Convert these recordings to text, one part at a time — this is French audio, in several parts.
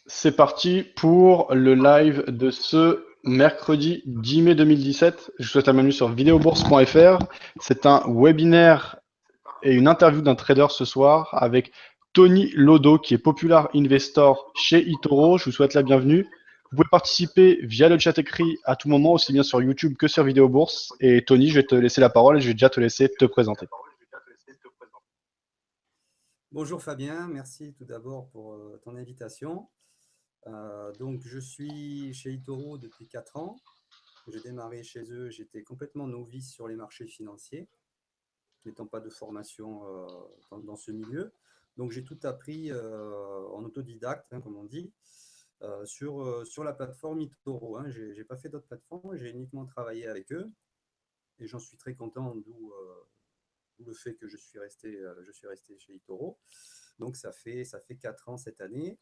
C'est parti pour le live de ce mercredi 10 mai 2017. Je vous souhaite la bienvenue sur videobourse.fr. C'est un webinaire et une interview d'un trader ce soir avec Tony Lodo qui est Popular Investor chez eToro. Je vous souhaite la bienvenue. Vous pouvez participer via le chat écrit à tout moment, aussi bien sur YouTube que sur Vidéobourse. Et Tony, je vais te laisser la parole et je vais déjà te laisser te présenter. Bonjour Fabien, merci tout d'abord pour ton invitation. Donc je suis chez eToro depuis 4 ans. J'ai démarré chez eux, j'étais complètement novice sur les marchés financiers, n'étant pas de formation dans ce milieu. Donc j'ai tout appris en autodidacte, comme on dit, sur la plateforme eToro. Je n'ai pas fait d'autres plateformes, j'ai uniquement travaillé avec eux et j'en suis très content, d'où le fait que je suis resté chez eToro. Donc ça fait 4 ans cette année.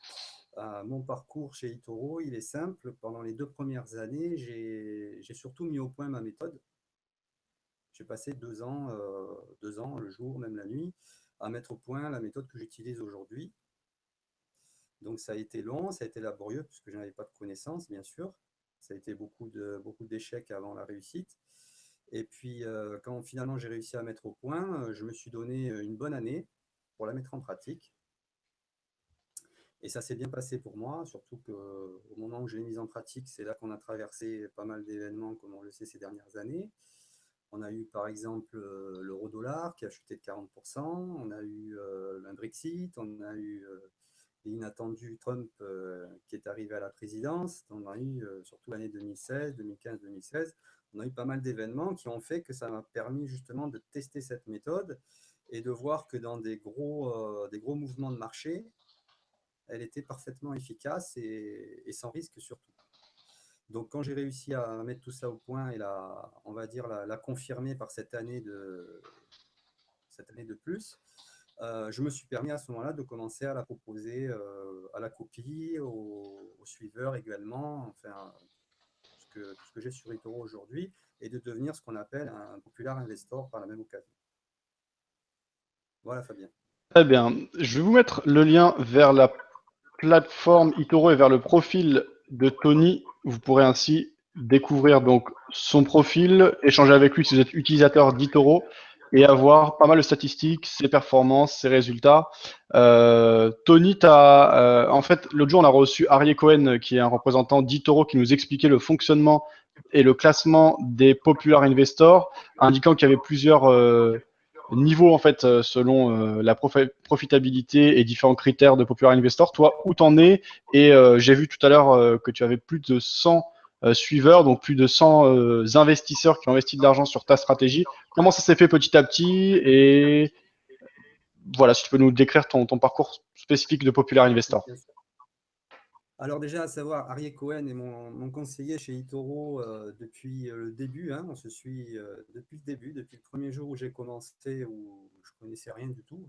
Mon parcours chez eToro, il est simple. Pendant les 2 premières années, j'ai surtout mis au point ma méthode. J'ai passé 2 ans, 2 ans, le jour, même la nuit, à mettre au point la méthode que j'utilise aujourd'hui. Donc ça a été long, ça a été laborieux, puisque je n'avais pas de connaissances, bien sûr. Ça a été beaucoup d'échecs avant la réussite. Et puis, quand finalement j'ai réussi à mettre au point, je me suis donné une bonne année pour la mettre en pratique. Et ça s'est bien passé pour moi, surtout qu'au moment où je l'ai mise en pratique, c'est là qu'on a traversé pas mal d'événements, comme on le sait, ces dernières années. On a eu par exemple l'euro-dollar qui a chuté de 40%, on a eu un Brexit, on a eu l'inattendu Trump qui est arrivé à la présidence, on a eu surtout l'année 2016, 2015, 2016, on a eu pas mal d'événements qui ont fait que ça m'a permis justement de tester cette méthode et de voir que dans des gros mouvements de marché, elle était parfaitement efficace et sans risque surtout. Donc quand j'ai réussi à mettre tout ça au point et on va dire la confirmer par cette année de plus, je me suis permis à ce moment-là de commencer à la proposer à la copie, aux suiveurs également, enfin tout ce que j'ai sur eToro aujourd'hui, et de devenir ce qu'on appelle un popular investor par la même occasion. Voilà Fabien. Très bien. Je vais vous mettre le lien vers la plateforme eToro et vers le profil de Tony. Vous pourrez ainsi découvrir donc son profil, échanger avec lui si vous êtes utilisateur d'eToro et avoir pas mal de statistiques, ses performances, ses résultats. Tony, en fait, l'autre jour, on a reçu Arié Cohen, qui est un représentant d'eToro, qui nous expliquait le fonctionnement et le classement des Popular Investors, indiquant qu'il y avait plusieurs niveau en fait selon la profitabilité et différents critères de Popular Investor. Toi, où t'en es? Et j'ai vu tout à l'heure que tu avais plus de 100 suiveurs, donc plus de 100 investisseurs qui ont investi de l'argent sur ta stratégie. Comment ça s'est fait petit à petit? Et voilà, si tu peux nous décrire ton parcours spécifique de Popular Investor. Bien sûr. Alors déjà, à savoir, Arié Cohen est mon conseiller chez eToro depuis le début. On se suit depuis le début, depuis le premier jour où j'ai commencé, où je ne connaissais rien du tout.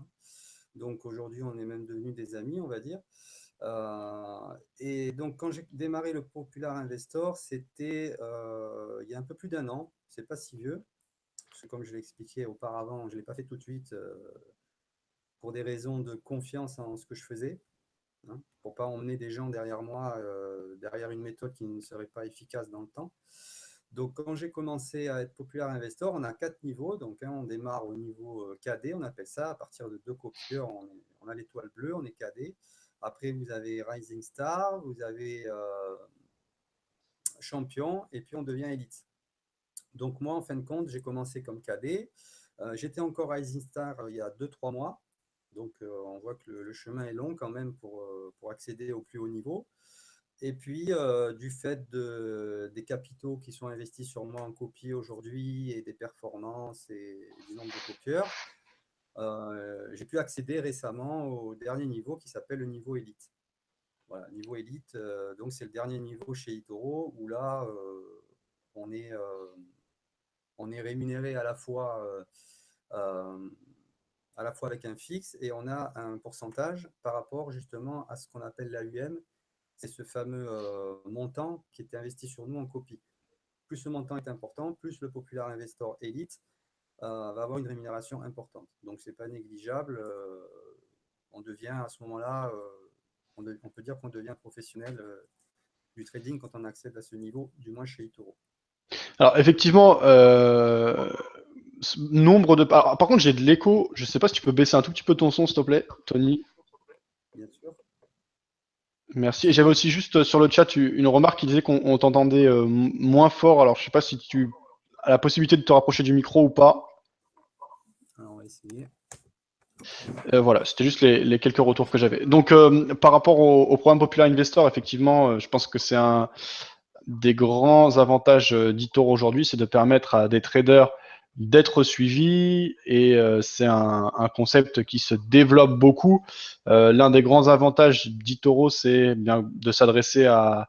Donc aujourd'hui, on est même devenus des amis, on va dire. Et donc quand j'ai démarré le Popular Investor, c'était il y a un peu plus d'un an. C'est pas si vieux, parce que comme je l'ai expliqué auparavant, je ne l'ai pas fait tout de suite pour des raisons de confiance en ce que je faisais, pour ne pas emmener des gens derrière moi, derrière une méthode qui ne serait pas efficace dans le temps. Donc, quand j'ai commencé à être populaire investor, on a 4 niveaux. Donc, on démarre au niveau KD, on appelle ça. À partir de 2 copieurs, on a l'étoile bleue, on est KD. Après, vous avez Rising Star, vous avez Champion, et puis on devient Elite. Donc, moi, en fin de compte, j'ai commencé comme KD. J'étais encore Rising Star il y a 2-3 mois. Donc, on voit que le chemin est long quand même pour accéder au plus haut niveau. Et puis, du fait des capitaux qui sont investis sur moi en copie aujourd'hui et des performances et du nombre de copieurs, j'ai pu accéder récemment au dernier niveau qui s'appelle le niveau élite. Voilà, niveau élite, donc c'est le dernier niveau chez eToro où là, on est, euh, on est rémunéré euh, à la fois avec un fixe et on a un pourcentage par rapport justement à ce qu'on appelle l'AUM. C'est ce fameux montant qui était investi sur nous en copie. Plus ce montant est important, plus le Popular Investor Elite va avoir une rémunération importante. Donc, ce n'est pas négligeable. On devient à ce moment-là on peut dire qu'on devient professionnel du trading quand on accède à ce niveau, du moins chez eToro. Alors effectivement, nombre de. Par contre, j'ai de l'écho. Je sais pas si tu peux baisser un tout petit peu ton son, s'il te plaît, Tony. Bien sûr. Merci. Et C'est j'avais mieux? aussi juste sur le chat une remarque qui disait qu'on t'entendait moins fort. Alors je sais pas si tu as la possibilité de te rapprocher du micro ou pas. Alors, on va essayer. Voilà, c'était juste les quelques retours que j'avais. Donc par rapport au programme Popular Investor, effectivement, je pense que c'est un des grands avantages d'eToro aujourd'hui, c'est de permettre à des traders d'être suivis et c'est un concept qui se développe beaucoup. L'un des grands avantages d'eToro, c'est bien de s'adresser à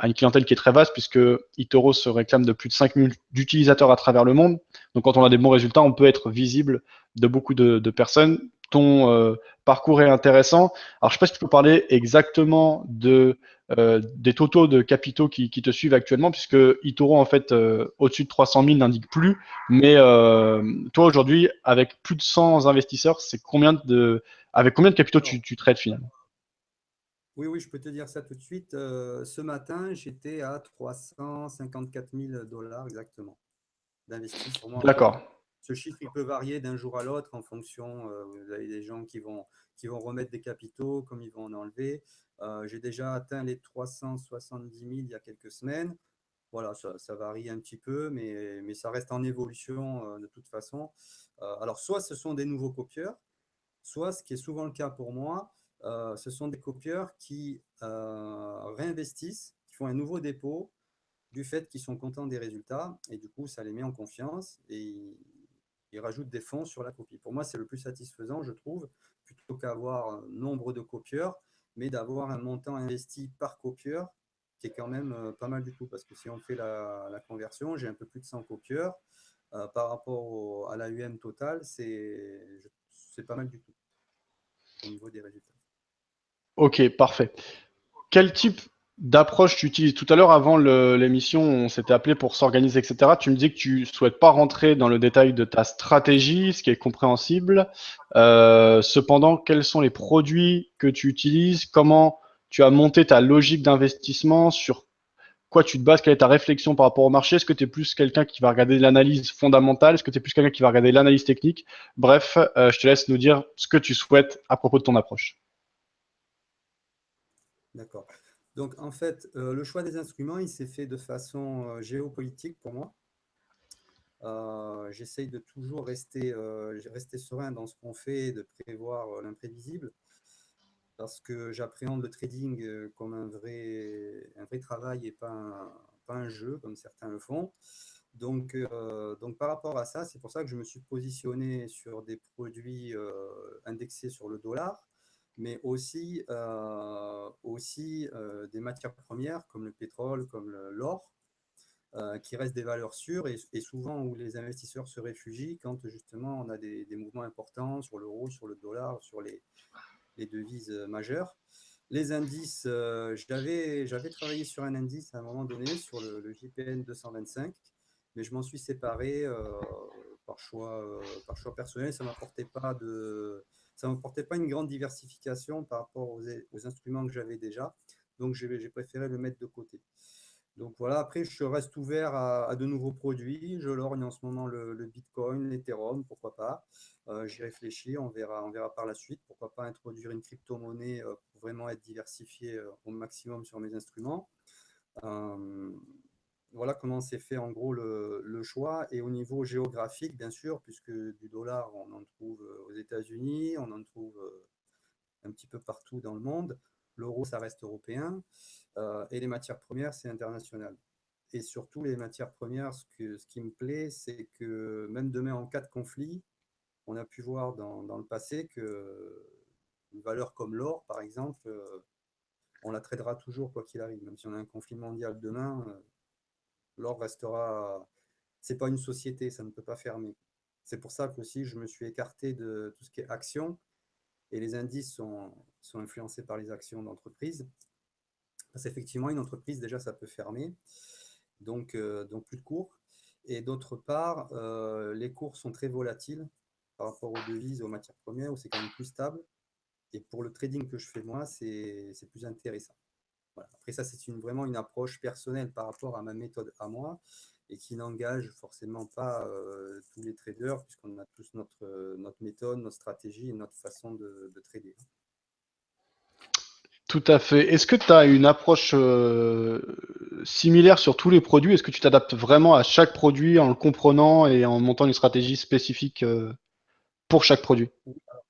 une clientèle qui est très vaste puisque eToro se réclame de plus de 5 millions d'utilisateurs à travers le monde. Donc quand on a des bons résultats, on peut être visible de beaucoup de personnes. Ton parcours est intéressant. Alors je ne sais pas si tu peux parler exactement des totaux de capitaux qui te suivent actuellement, puisque eToro, en fait, au-dessus de 300 000 n'indique plus. Mais toi, aujourd'hui, avec plus de 100 investisseurs, avec combien de capitaux Alors, tu trades finalement? oui, oui, je peux te dire ça tout de suite. Ce matin, j'étais à 354 000 dollars exactement d'investis sur mon compte. D'accord. Ce chiffre, il peut varier d'un jour à l'autre en fonction. Vous avez des gens qui vont remettre des capitaux, comme ils vont en enlever. J'ai déjà atteint les 370 000 il y a quelques semaines. Voilà, ça varie un petit peu, mais ça reste en évolution de toute façon. Alors, soit ce sont des nouveaux copieurs, soit, ce qui est souvent le cas pour moi, ce sont des copieurs qui réinvestissent, qui font un nouveau dépôt du fait qu'ils sont contents des résultats et du coup, ça les met en confiance et ils rajoutent des fonds sur la copie. Pour moi, c'est le plus satisfaisant, je trouve, plutôt qu'avoir un nombre de copieurs, mais d'avoir un montant investi par copieur qui est quand même pas mal du tout. Parce que si on fait la conversion, j'ai un peu plus de 100 copieurs. Par rapport à l'AUM total, c'est pas mal du tout au niveau des résultats. Ok, parfait. Quel type d'approche tu utilises? Tout à l'heure, avant l'émission, on s'était appelé pour s'organiser, etc. Tu me dis que tu souhaites pas rentrer dans le détail de ta stratégie, ce qui est compréhensible. Cependant, quels sont les produits que tu utilises? Comment tu as monté ta logique d'investissement? Sur quoi tu te bases? Quelle est ta réflexion par rapport au marché? Est-ce que tu es plus quelqu'un qui va regarder l'analyse fondamentale? Est-ce que tu es plus quelqu'un qui va regarder l'analyse technique? Bref, je te laisse nous dire ce que tu souhaites à propos de ton approche. D'accord. Donc, en fait, le choix des instruments, il s'est fait de façon géopolitique pour moi. J'essaye de toujours rester serein dans ce qu'on fait et de prévoir l'imprévisible parce que j'appréhende le trading comme un vrai travail et pas un jeu comme certains le font. Donc, par rapport à ça, c'est pour ça que je me suis positionné sur des produits indexés sur le dollar, mais aussi des matières premières comme le pétrole, comme l'or, qui restent des valeurs sûres et souvent où les investisseurs se réfugient quand justement on a des mouvements importants sur l'euro, sur le dollar, sur les devises majeures. Les indices, j'avais travaillé sur un indice à un moment donné, sur le JPN 225, mais je m'en suis séparé par choix personnel. Ça m'apportait pas une grande diversification par rapport aux instruments que j'avais déjà. Donc, j'ai préféré le mettre de côté. Donc voilà, après, je reste ouvert à de nouveaux produits. Je lorgne en ce moment le Bitcoin, l'Ethereum, pourquoi pas. J'y réfléchis, on verra par la suite. Pourquoi pas introduire une crypto-monnaie pour vraiment être diversifié au maximum sur mes instruments. Euh, voilà comment s'est fait en gros le choix. Et au niveau géographique, bien sûr, puisque du dollar, on en trouve aux États-Unis, on en trouve un petit peu partout dans le monde. L'euro, ça reste européen. Et les matières premières, c'est international. Et surtout, les matières premières, ce qui me plaît, c'est que même demain, en cas de conflit, on a pu voir dans le passé que une valeur comme l'or, par exemple, on la tradera toujours quoi qu'il arrive. Même si on a un conflit mondial demain, l'or restera. C'est pas une société, ça ne peut pas fermer. C'est pour ça qu'aussi je me suis écarté de tout ce qui est actions et les indices sont influencés par les actions d'entreprise. Parce qu'effectivement, une entreprise, déjà, ça peut fermer, donc plus de cours. Et d'autre part, les cours sont très volatiles par rapport aux devises, aux matières premières, où c'est quand même plus stable. Et pour le trading que je fais moi, c'est plus intéressant. Voilà. Après, ça, c'est vraiment une approche personnelle par rapport à ma méthode à moi et qui n'engage forcément pas tous les traders, puisqu'on a tous notre méthode, notre stratégie et notre façon de trader. Tout à fait. Est-ce que tu as une approche similaire sur tous les produits? Est-ce que tu t'adaptes vraiment à chaque produit en le comprenant et en montant une stratégie spécifique pour chaque produit? Alors,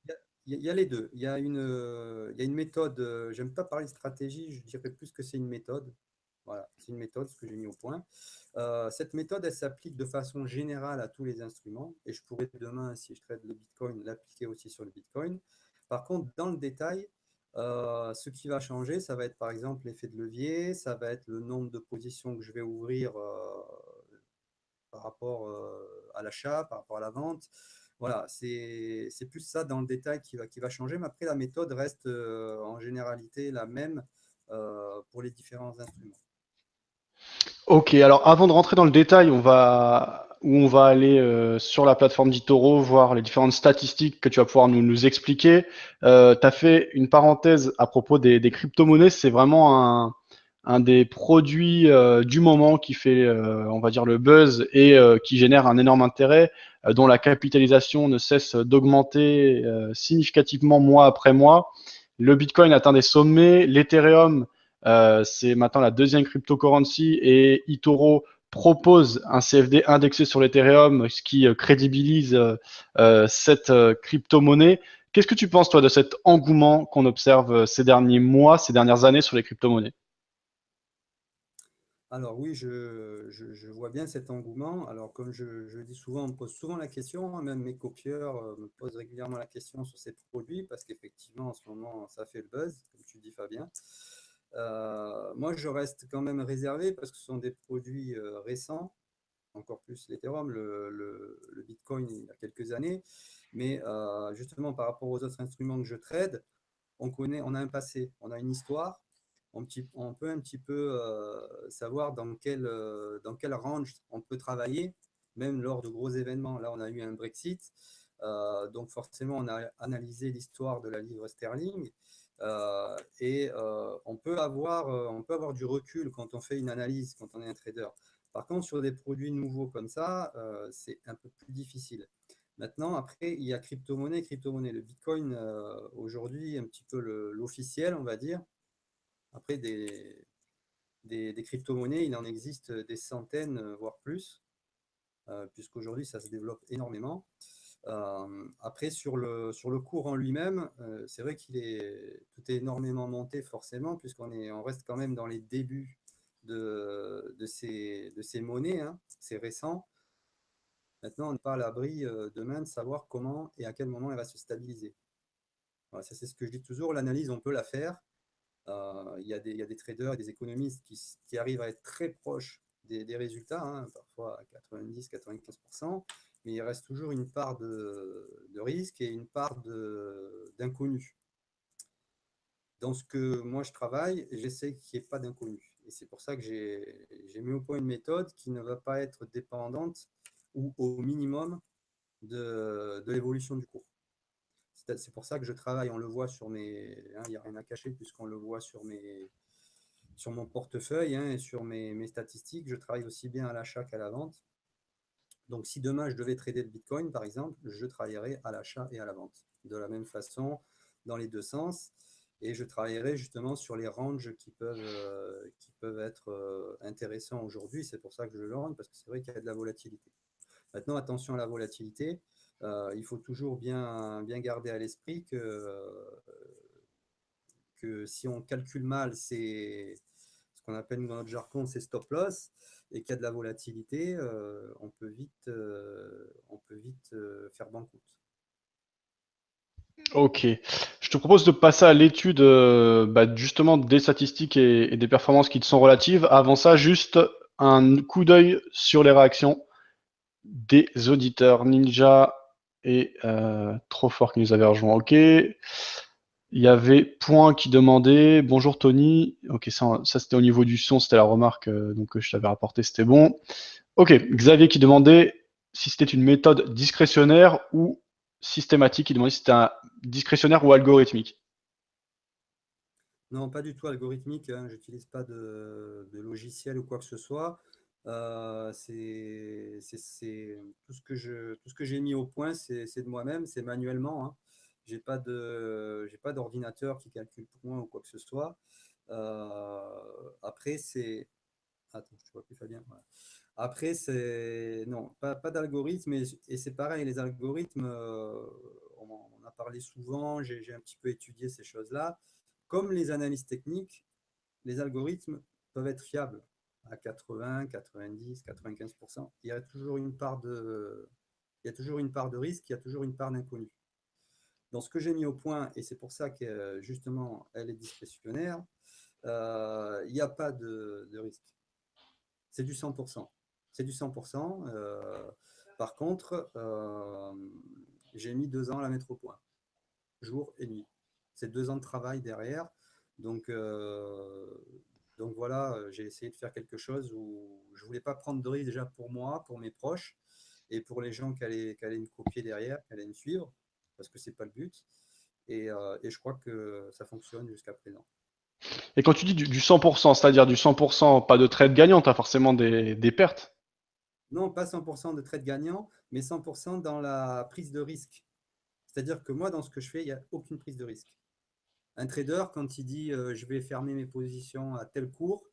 il y a les deux. Il y a une méthode, j'aime pas parler de stratégie, je dirais plus que c'est une méthode. Voilà, c'est une méthode, ce que j'ai mis au point. Cette méthode, elle s'applique de façon générale à tous les instruments et je pourrais demain, si je traite le Bitcoin, l'appliquer aussi sur le Bitcoin. Par contre, dans le détail, ce qui va changer, ça va être par exemple l'effet de levier, ça va être le nombre de positions que je vais ouvrir par rapport à l'achat, par rapport à la vente. Voilà, c'est plus ça dans le détail qui va changer, mais après la méthode reste en généralité la même pour les différents instruments. Ok, alors avant de rentrer dans le détail, on va aller sur la plateforme d'eToro, voir les différentes statistiques que tu vas pouvoir nous expliquer. Tu as fait une parenthèse à propos des crypto-monnaies. C'est vraiment un des produits du moment qui fait, on va dire, le buzz et qui génère un énorme intérêt, dont la capitalisation ne cesse d'augmenter significativement mois après mois. Le Bitcoin atteint des sommets, l'Ethereum c'est maintenant la deuxième cryptocurrency et eToro propose un CFD indexé sur l'Ethereum, ce qui crédibilise cette crypto-monnaie. Qu'est-ce que tu penses, toi, de cet engouement qu'on observe ces derniers mois, ces dernières années sur les crypto-monnaies? Alors oui, je vois bien cet engouement. Alors comme je dis souvent, on me pose souvent la question, hein, même mes copieurs me posent régulièrement la question sur ces produits, parce qu'effectivement, en ce moment, ça fait le buzz, comme tu dis Fabien. Moi, je reste quand même réservé parce que ce sont des produits récents, encore plus l'Ethereum, le Bitcoin il y a quelques années. Mais justement, par rapport aux autres instruments que je trade, on a un passé, on a une histoire, on peut un petit peu savoir dans quel range on peut travailler, même lors de gros événements. Là, on a eu un Brexit, donc forcément, on a analysé l'histoire de la livre sterling. Et on peut avoir du recul quand on fait une analyse, quand on est un trader. Par contre, sur des produits nouveaux comme ça, c'est un peu plus difficile. Maintenant, après, il y a crypto-monnaie, crypto-monnaie. Le Bitcoin, aujourd'hui, un petit peu l'officiel, on va dire. Après, des crypto-monnaies, il en existe des centaines, voire plus, puisqu'aujourd'hui, ça se développe énormément. Après, sur le cours en lui-même, c'est vrai tout est énormément monté forcément, on reste quand même dans les débuts de ces monnaies, hein, c'est récent. Maintenant, on n'est pas à l'abri demain de savoir comment et à quel moment elle va se stabiliser. Voilà, ça, c'est ce que je dis toujours. L'analyse, on peut la faire. Il y a des traders et des économistes qui arrivent à être très proches des résultats, hein, parfois à 90-95%, mais il reste toujours une part de risque et une part d'inconnu. Dans ce que moi je travaille, j'essaie qu'il n'y ait pas d'inconnu. Et c'est pour ça que j'ai mis au point une méthode qui ne va pas être dépendante ou au minimum de l'évolution du cours. C'est pour ça que je travaille, on le voit sur il n'y a rien à cacher puisqu'on le voit sur mon portefeuille et sur mes statistiques. Je travaille aussi bien à l'achat qu'à la vente. Donc si demain je devais trader le Bitcoin, par exemple, je travaillerais à l'achat et à la vente. De la même façon, dans les deux sens. Et je travaillerai justement sur les ranges qui peuvent être intéressants aujourd'hui. C'est pour ça que je le range, parce que c'est vrai qu'il y a de la volatilité. Maintenant, attention à la volatilité. Il faut toujours bien garder à l'esprit que si on calcule mal, c'est ce qu'on appelle dans notre jargon, c'est stop loss, et qu'il y a de la volatilité, on peut vite faire banqueroute. Ok. Je te propose de passer à l'étude justement des statistiques et des performances qui te sont relatives. Avant ça, juste un coup d'œil sur les réactions des auditeurs. Ninja et Trop Fort qui nous avait rejoint. Ok. Il y avait Point qui demandait bonjour Tony. Ok, ça c'était au niveau du son, c'était la remarque donc que je t'avais rapporté, c'était bon. Ok, Xavier qui demandait si c'était une méthode discrétionnaire ou systématique. Il demandait si c'était un discrétionnaire ou algorithmique. Non, pas du tout algorithmique, hein. Je n'utilise pas de logiciel ou quoi que ce soit. Tout ce que j'ai mis au point, c'est de moi-même, c'est manuellement, hein. J'ai pas d'ordinateur qui calcule pour moi ou quoi que ce soit. Après, c'est. Attends, je ne vois plus Fabien. Voilà. Après, c'est. Non, pas d'algorithme. Et c'est pareil, les algorithmes, on en a parlé souvent, j'ai un petit peu étudié ces choses-là. Comme les analyses techniques, les algorithmes peuvent être fiables à 80, 90, 95%. Il y a toujours une part il y a toujours une part de risque, il y a toujours une part d'inconnu. Dans ce que j'ai mis au point, et c'est pour ça que justement elle est discrétionnaire, il n'y a pas de risque. C'est du 100%. C'est du 100%. Par contre, j'ai mis 2 ans à la mettre au point, jour et nuit. C'est 2 ans de travail derrière. Donc, euh, donc voilà, j'ai essayé de faire quelque chose où je ne voulais pas prendre de risque déjà pour moi, pour mes proches et pour les gens qui allaient me copier derrière, qui allaient me suivre, parce que ce n'est pas le but. Et je crois que ça fonctionne jusqu'à présent. Et quand tu dis du 100%, c'est-à-dire du 100%, pas de trade gagnant, tu as forcément des pertes. Non, pas 100% de trade gagnant, mais 100% dans la prise de risque. C'est-à-dire que moi, dans ce que je fais, il n'y a aucune prise de risque. Un trader, quand il dit je vais fermer mes positions à tel cours,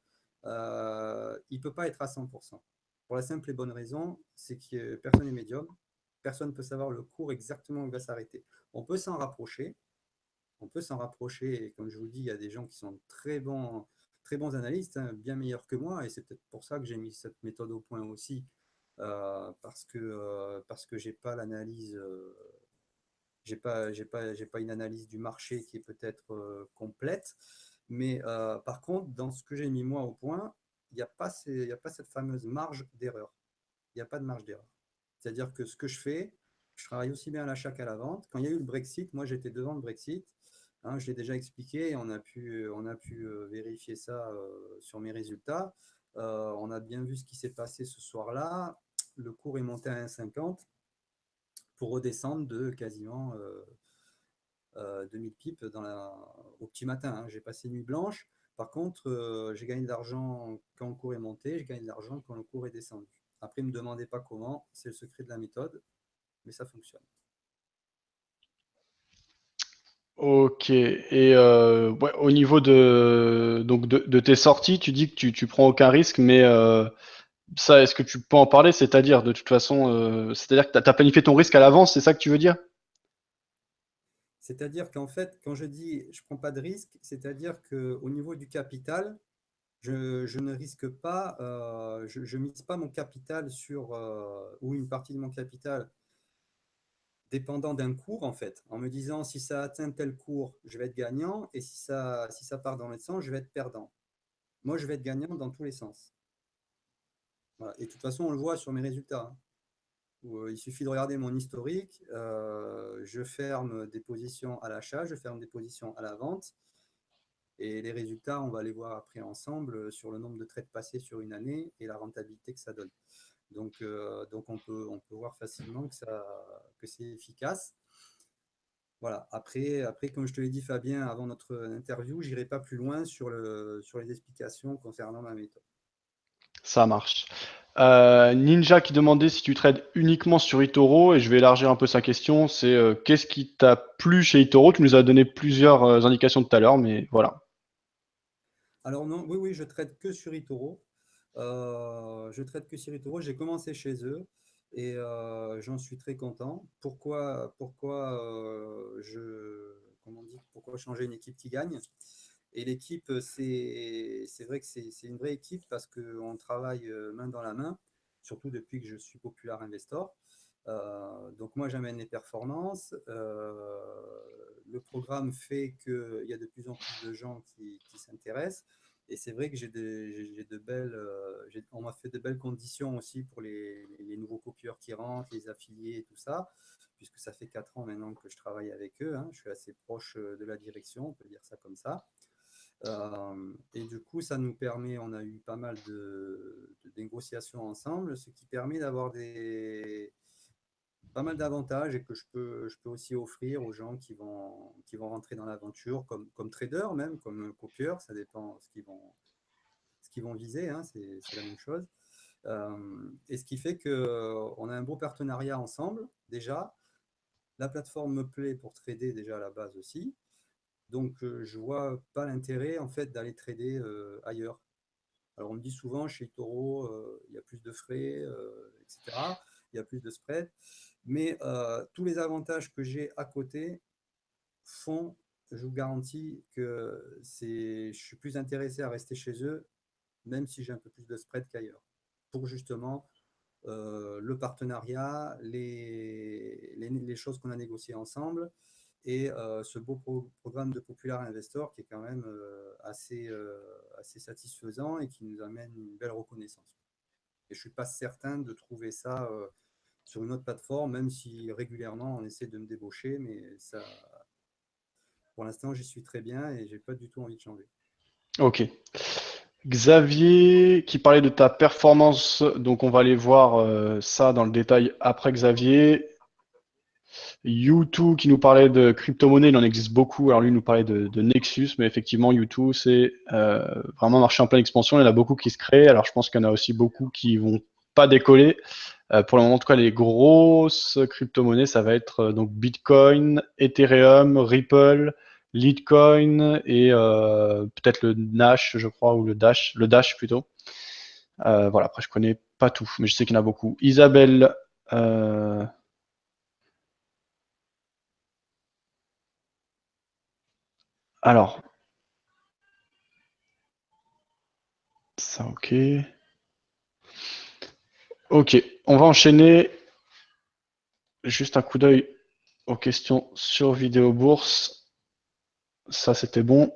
il ne peut pas être à 100%. Pour la simple et bonne raison, c'est que personne n'est médium. Personne ne peut savoir le cours exactement où il va s'arrêter. On peut s'en rapprocher. On peut s'en rapprocher. Et comme je vous le dis, il y a des gens qui sont très bons analystes, hein, bien meilleurs que moi. Et c'est peut-être pour ça que j'ai mis cette méthode au point aussi. Parce que j'ai pas l'analyse j'ai pas une analyse du marché qui est peut-être complète, mais par contre, dans ce que j'ai mis moi au point, il y a pas cette fameuse marge d'erreur. Il n'y a pas de marge d'erreur. C'est-à-dire que ce que je fais, je travaille aussi bien à l'achat qu'à la vente. Quand il y a eu le Brexit, moi j'étais devant le Brexit. Hein, je l'ai déjà expliqué, on a pu vérifier ça sur mes résultats. On a bien vu ce qui s'est passé ce soir-là. Le cours est monté à 1,50 pour redescendre de quasiment 2000 pips au petit matin. Hein. J'ai passé nuit blanche. Par contre, j'ai gagné de l'argent quand le cours est monté, j'ai gagné de l'argent quand le cours est descendu. Après, ne me demandez pas comment, c'est le secret de la méthode, mais ça fonctionne. Ok. Et ouais, au niveau de tes sorties, tu dis que tu prends aucun risque, mais ça, est-ce que tu peux en parler? C'est-à-dire, de toute façon, c'est-à-dire que tu as planifié ton risque à l'avance, c'est ça que tu veux dire? C'est-à-dire qu'en fait, quand je dis je ne prends pas de risque, c'est-à-dire qu'au niveau du capital, je ne risque pas, je ne mise pas mon capital sur, ou une partie de mon capital dépendant d'un cours, en fait, en me disant si ça atteint tel cours, je vais être gagnant, et si ça part dans l'autre sens, je vais être perdant. Moi, je vais être gagnant dans tous les sens. Voilà. Et de toute façon, on le voit sur mes résultats. Hein, où, il suffit de regarder mon historique. Je ferme des positions à l'achat, je ferme des positions à la vente. Et les résultats, on va les voir après ensemble sur le nombre de trades passés sur une année et la rentabilité que ça donne. Donc on peut voir facilement que c'est efficace. Voilà. Après, comme je te l'ai dit, Fabien, avant notre interview, je n'irai pas plus loin sur les explications concernant ma méthode. Ça marche. Ninja qui demandait si tu trades uniquement sur eToro, et je vais élargir un peu sa question, c'est qu'est-ce qui t'a plu chez eToro? Tu nous as donné plusieurs indications tout à l'heure, mais voilà. Alors non, oui, oui, je traite que sur eToro. Je traite que sur eToro. J'ai commencé chez eux et j'en suis très content. Pourquoi comment on dit, pourquoi changer une équipe qui gagne? Et l'équipe, c'est vrai que c'est une vraie équipe parce qu'on travaille main dans la main, surtout depuis que je suis Popular Investor. Donc moi, j'amène les performances. Le programme fait qu'il y a de plus en plus de gens qui s'intéressent. Et c'est vrai que j'ai de belles, on m'a fait de belles conditions aussi pour les nouveaux copieurs qui rentrent, les affiliés et tout ça, puisque ça fait 4 ans maintenant que je travaille avec eux. Hein. Je suis assez proche de la direction, on peut dire ça comme ça. Et du coup, ça nous permet, on a eu pas mal de négociations ensemble, ce qui permet d'avoir pas mal d'avantages et que je peux aussi offrir aux gens qui vont rentrer dans l'aventure comme traders même, comme copieurs, ça dépend ce qu'ils vont viser, hein, c'est la même chose. Et ce qui fait qu'on a un beau partenariat ensemble déjà. La plateforme me plaît pour trader déjà à la base aussi. Donc, je vois pas l'intérêt en fait d'aller trader ailleurs. Alors, on me dit souvent chez Toro, il y a plus de frais, etc. Il y a plus de spread. Mais tous les avantages que j'ai à côté font, je vous garantis que je suis plus intéressé à rester chez eux, même si j'ai un peu plus de spread qu'ailleurs. Pour justement le partenariat, les choses qu'on a négociées ensemble et ce beau programme de Popular Investor qui est quand même assez satisfaisant et qui nous amène une belle reconnaissance. Et je ne suis pas certain de trouver ça sur une autre plateforme, même si régulièrement on essaie de me débaucher, mais ça, pour l'instant j'y suis très bien et j'ai pas du tout envie de changer. Ok. Xavier qui parlait de ta performance, donc on va aller voir ça dans le détail après Xavier. U2 qui nous parlait de crypto-monnaie, il en existe beaucoup. Alors lui il nous parlait de Nexus, mais effectivement U2 c'est vraiment un marché en pleine expansion. Il y en a beaucoup qui se créent. Alors je pense qu'il y en a aussi beaucoup qui vont pas décoller. Pour le moment, en tout cas, les grosses crypto-monnaies, ça va être donc Bitcoin, Ethereum, Ripple, Litecoin et peut-être le Nash, je crois, ou le Dash plutôt. Voilà, après je connais pas tout, mais je sais qu'il y en a beaucoup. Isabelle, euh, alors, ça ok. Ok, on va enchaîner. Juste un coup d'œil aux questions sur Vidéo Bourse. Ça, c'était bon.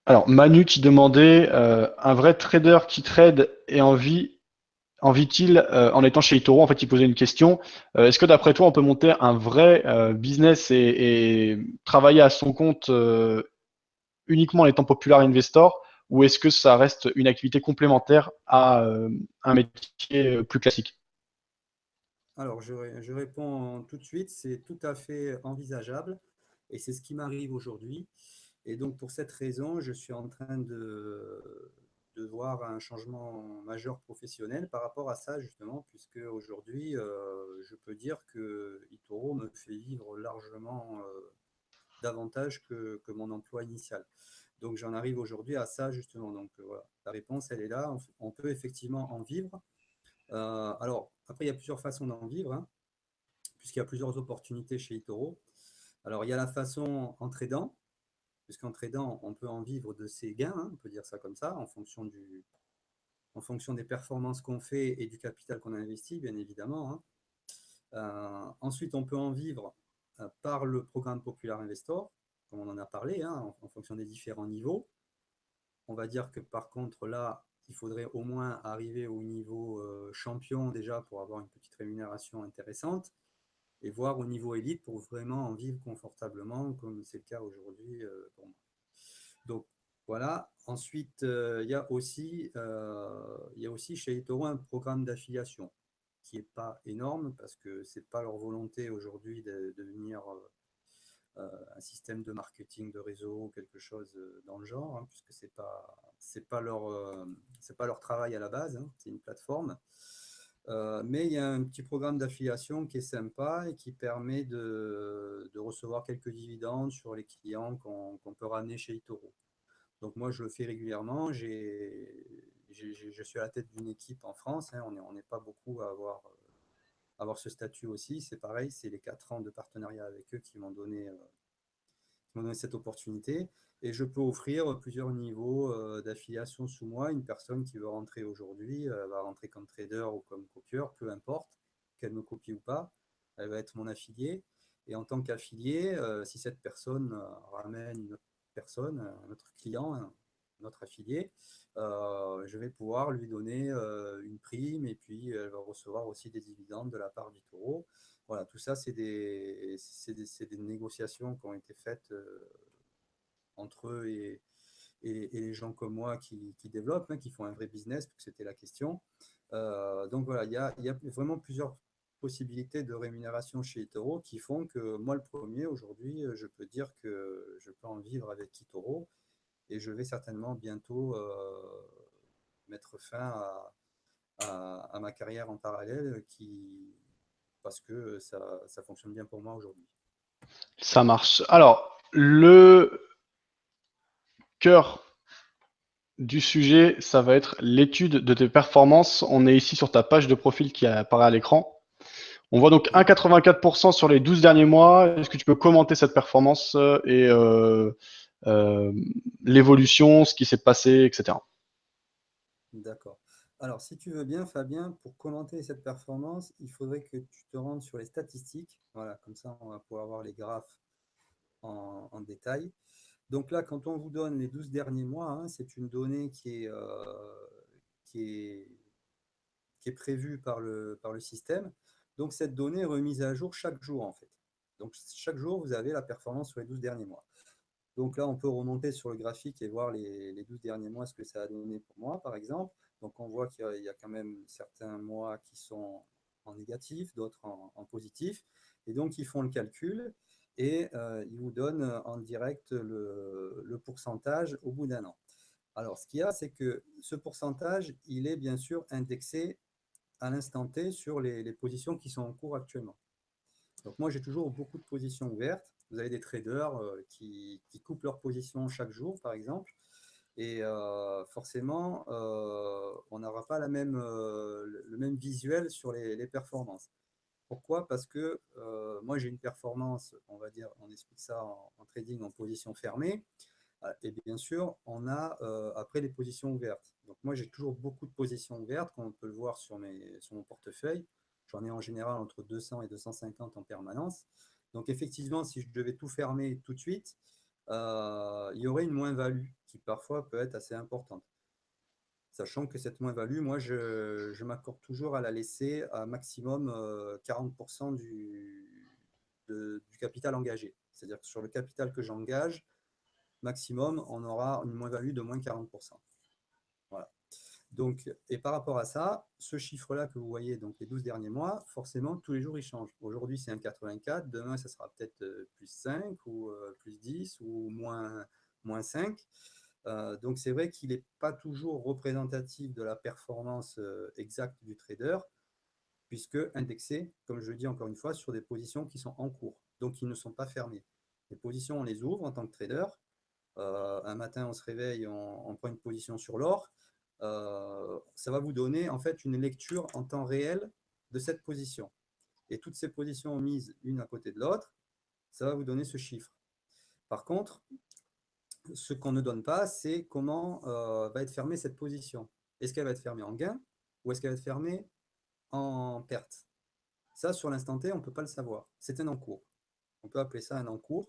Alors, Manu qui demandait un vrai trader qui trade et en vit-il en étant chez eToro? En fait, il posait une question. Est-ce que d'après toi, on peut monter un vrai business et travailler à son compte uniquement en étant Popular Investor, ou est-ce que ça reste une activité complémentaire à un métier plus classique? Alors, je réponds tout de suite, c'est tout à fait envisageable et c'est ce qui m'arrive aujourd'hui. Et donc, pour cette raison, je suis en train de voir un changement majeur professionnel par rapport à ça, justement, puisque aujourd'hui, je peux dire que Itoro me fait vivre largement davantage que mon emploi initial. Donc, j'en arrive aujourd'hui à ça, justement. Donc, voilà, la réponse, elle est là. On peut effectivement en vivre. Alors, après, il y a plusieurs façons d'en vivre, hein, puisqu'il y a plusieurs opportunités chez Itoro. Alors, il y a la façon en tradant, puisqu'en tradant, on peut en vivre de ses gains, hein, on peut dire ça comme ça, en fonction des performances qu'on fait et du capital qu'on a investi, bien évidemment, hein. Ensuite, on peut en vivre par le programme Popular Investor, comme on en a parlé, hein, en fonction des différents niveaux. On va dire que par contre, là, il faudrait au moins arriver au niveau champion déjà pour avoir une petite rémunération intéressante et voir au niveau élite pour vraiment en vivre confortablement, comme c'est le cas aujourd'hui pour moi. Donc voilà. Ensuite, il y a aussi chez eToro un programme d'affiliation qui n'est pas énorme parce que ce n'est pas leur volonté aujourd'hui de devenir un système de marketing de réseau, quelque chose dans le genre, hein, puisque c'est pas leur travail à la base, hein, c'est une plateforme. Mais il y a un petit programme d'affiliation qui est sympa et qui permet de recevoir quelques dividendes sur les clients qu'on peut ramener chez eToro. Donc moi, je le fais régulièrement. Je suis à la tête d'une équipe en France, hein, on n'est pas beaucoup à avoir ce statut aussi. C'est pareil, c'est les 4 ans de partenariat avec eux qui m'ont donné cette opportunité. Et je peux offrir plusieurs niveaux d'affiliation sous moi. Une personne qui veut rentrer aujourd'hui va rentrer comme trader ou comme copieur, peu importe qu'elle me copie ou pas. Elle va être mon affilié. Et en tant qu'affilié, si cette personne ramène une autre personne, un autre client, un autre affilié, je vais pouvoir lui donner une prime et puis elle va recevoir aussi des dividendes de la part du taureau. Voilà, tout ça, c'est des négociations qui ont été faites entre eux et les gens comme moi qui développent, hein, qui font un vrai business, parce que c'était la question. Donc voilà, il y a vraiment plusieurs possibilités de rémunération chez eToro qui font que moi, le premier, aujourd'hui, je peux dire que je peux en vivre avec eToro et je vais certainement bientôt mettre fin à ma carrière en parallèle parce que ça fonctionne bien pour moi aujourd'hui. Ça marche. Alors, le cœur du sujet, ça va être l'étude de tes performances. On est ici sur ta page de profil qui apparaît à l'écran. On voit donc Oui. 1,84% sur les 12 derniers mois. Est-ce que tu peux commenter cette performance et euh, l'évolution, ce qui s'est passé, etc. D'accord. Alors, si tu veux bien, Fabien, pour commenter cette performance, il faudrait que tu te rendes sur les statistiques. Voilà, comme ça, on va pouvoir voir les graphes en détail. Donc là, quand on vous donne les 12 derniers mois, hein, c'est une donnée qui est, qui est prévue par le système. Donc, cette donnée est remise à jour chaque jour, en fait. Donc, chaque jour, vous avez la performance sur les 12 derniers mois. Donc là, on peut remonter sur le graphique et voir les 12 derniers mois, ce que ça a donné pour moi, par exemple. Donc on voit qu'il y a quand même certains mois qui sont en négatif, d'autres en positif. Et donc ils font le calcul et ils vous donnent en direct le pourcentage au bout d'un an. Alors ce qu'il y a, c'est que ce pourcentage, il est bien sûr indexé à l'instant T sur les positions qui sont en cours actuellement. Donc moi, j'ai toujours beaucoup de positions ouvertes. Vous avez des traders qui coupent leurs positions chaque jour, par exemple. Et forcément, on n'aura pas le même visuel sur les performances. Pourquoi? Parce que moi, j'ai une performance, on va dire, on explique ça en trading en position fermée. Et bien sûr, on a après les positions ouvertes. Donc moi, j'ai toujours beaucoup de positions ouvertes, comme on peut le voir sur mon portefeuille. J'en ai en général entre 200 et 250 en permanence. Donc effectivement, si je devais tout fermer tout de suite, il y aurait une moins-value qui parfois peut être assez importante. Sachant que cette moins-value, moi, je m'accorde toujours à la laisser à maximum 40% du capital engagé. C'est-à-dire que sur le capital que j'engage, maximum, on aura une moins-value de moins 40%. Voilà. Donc, et par rapport à ça, ce chiffre-là que vous voyez, donc les 12 derniers mois, forcément, tous les jours, il change. Aujourd'hui, c'est 1,84, demain, ça sera peut-être plus 5 ou plus 10 ou moins 5. Donc, c'est vrai qu'il n'est pas toujours représentatif de la performance exacte du trader, puisque indexé, comme je le dis encore une fois, sur des positions qui sont en cours, donc qui ne sont pas fermées. Les positions, on les ouvre en tant que trader. Un matin, on se réveille, on prend une position sur l'or. Ça va vous donner en fait une lecture en temps réel de cette position. Et toutes ces positions mises une à côté de l'autre, ça va vous donner ce chiffre. Par contre, ce qu'on ne donne pas, c'est comment va être fermée cette position. Est-ce qu'elle va être fermée en gain ou est-ce qu'elle va être fermée en perte? Ça, sur l'instant T, on ne peut pas le savoir. C'est un encours. On peut appeler ça un encours.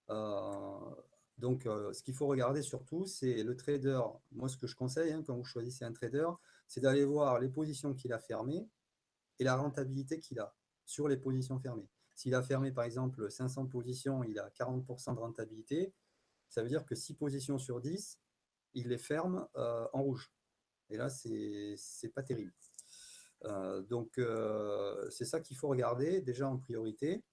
Euh, donc, ce qu'il faut regarder surtout, c'est le trader. Moi, ce que je conseille hein, quand vous choisissez un trader, c'est d'aller voir les positions qu'il a fermées et la rentabilité qu'il a sur les positions fermées. S'il a fermé, par exemple, 500 positions, il a 40% de rentabilité. Ça veut dire que 6 positions sur 10, il les ferme en rouge. Et là, c'est pas terrible. Donc, c'est ça qu'il faut regarder déjà en priorité.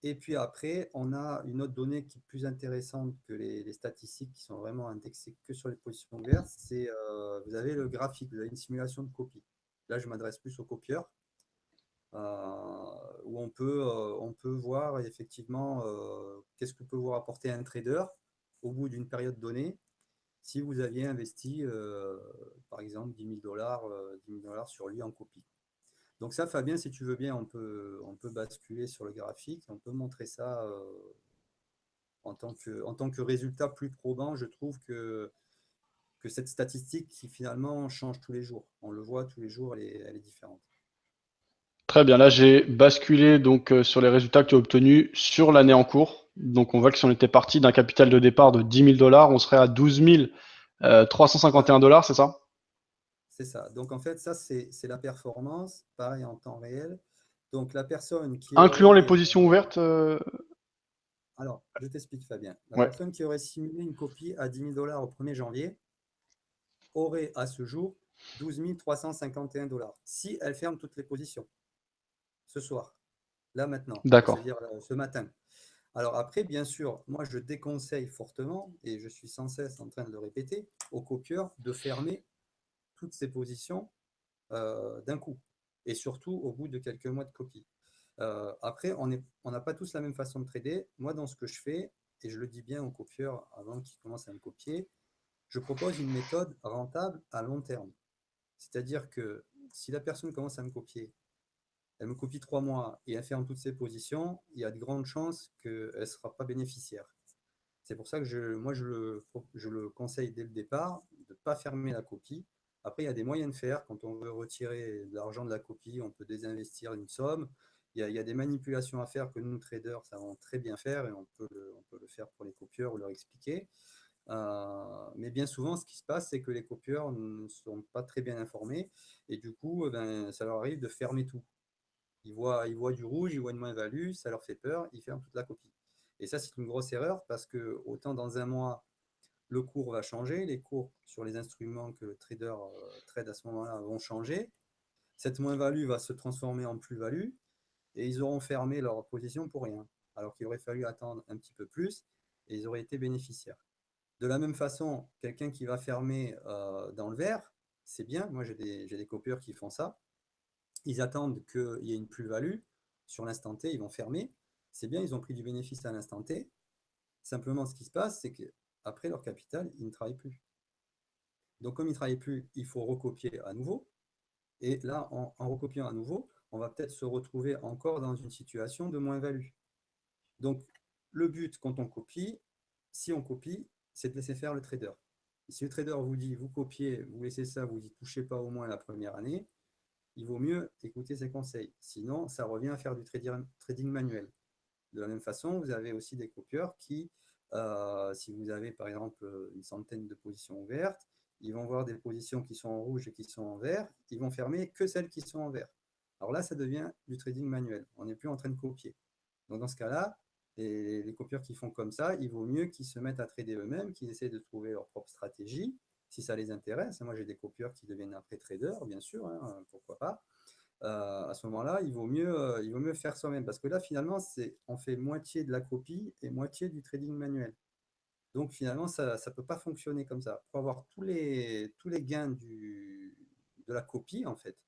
Et puis après, on a une autre donnée qui est plus intéressante que les statistiques qui sont vraiment indexées que sur les positions ouvertes. C'est vous avez le graphique, vous avez une simulation de copie. Là, je m'adresse plus aux copieurs, où on peut voir effectivement qu'est-ce que peut vous rapporter un trader au bout d'une période donnée si vous aviez investi, par exemple, 10 000 $, sur lui en copie. Donc ça, Fabien, si tu veux bien, on peut basculer sur le graphique, on peut montrer ça en tant que résultat plus probant. Je trouve que cette statistique qui finalement change tous les jours. On le voit tous les jours, elle est différente. Très bien. Là, j'ai basculé donc sur les résultats que tu as obtenus sur l'année en cours. Donc, on voit que si on était parti d'un capital de départ de 10 000 $, on serait à 12 351 Voilà, $, c'est ça? c'est ça. Donc en fait, ça, c'est la performance, pareil en temps réel. Donc la personne qui Incluant les aurait positions ouvertes. Alors, je t'explique, Fabien. La Ouais, personne qui aurait simulé une copie à 10 000 dollars au 1er janvier aurait à ce jour 12 351 dollars si elle ferme toutes les positions ce soir, là maintenant, d'accord. c'est-à-dire ce matin. Alors après, bien sûr, moi je déconseille fortement, et je suis sans cesse en train de le répéter, aux copieurs de fermer toutes ces positions d'un coup, et surtout au bout de quelques mois de copie. Après, on n'a pas tous la même façon de trader. Moi, dans ce que je fais, et je le dis bien aux copieurs avant qu'ils commencent à me copier, je propose une méthode rentable à long terme. C'est-à-dire que si la personne commence à me copier, elle me copie 3 mois et elle ferme toutes ses positions, il y a de grandes chances qu'elle ne sera pas bénéficiaire. C'est pour ça que je le conseille dès le départ de ne pas fermer la copie. Après, il y a des moyens de faire. Quand on veut retirer de l'argent de la copie, on peut désinvestir une somme. Il y a des manipulations à faire que nous, traders, savons très bien faire, et on peut le faire pour les copieurs ou leur expliquer. Mais bien souvent, ce qui se passe, c'est que les copieurs ne sont pas très bien informés, et du coup, ben, ça leur arrive de fermer tout. Ils voient du rouge, ils voient une moins-value, ça leur fait peur, ils ferment toute la copie. Et ça, c'est une grosse erreur, parce que autant dans un mois, le cours va changer, les cours sur les instruments que le trader trade à ce moment-là vont changer. Cette moins-value va se transformer en plus-value, et ils auront fermé leur position pour rien, alors qu'il aurait fallu attendre un petit peu plus, et ils auraient été bénéficiaires. De la même façon, quelqu'un qui va fermer dans le vert, c'est bien. Moi, j'ai des copieurs qui font ça. Ils attendent qu'il y ait une plus-value. Sur l'instant T, ils vont fermer. C'est bien, ils ont pris du bénéfice à l'instant T. Simplement, ce qui se passe, c'est qu'après leur capital, ils ne travaillent plus. Donc, comme ils ne travaillent plus, il faut recopier à nouveau. Et là, en recopiant à nouveau, on va peut-être se retrouver encore dans une situation de moins-value. Donc, le but, quand on copie, si on copie, c'est de laisser faire le trader. Si le trader vous dit, vous copiez, vous laissez ça, vous n'y touchez pas au moins la première année, il vaut mieux écouter ses conseils. Sinon, ça revient à faire du trading manuel. De la même façon, vous avez aussi des copieurs qui, si vous avez par exemple une centaine de positions ouvertes, ils vont voir des positions qui sont en rouge et qui sont en vert, ils vont fermer que celles qui sont en vert. Alors là, ça devient du trading manuel. On n'est plus en train de copier. Donc dans ce cas-là, les copieurs qui font comme ça, il vaut mieux qu'ils se mettent à trader eux-mêmes, qu'ils essaient de trouver leur propre stratégie, si ça les intéresse. Moi, j'ai des copieurs qui deviennent après traders, bien sûr, hein, pourquoi pas. À ce moment-là, il vaut mieux faire soi-même, parce que là, finalement, on fait moitié de la copie et moitié du trading manuel. Donc finalement, ça ne peut pas fonctionner comme ça. Pour avoir tous les gains de la copie, en fait,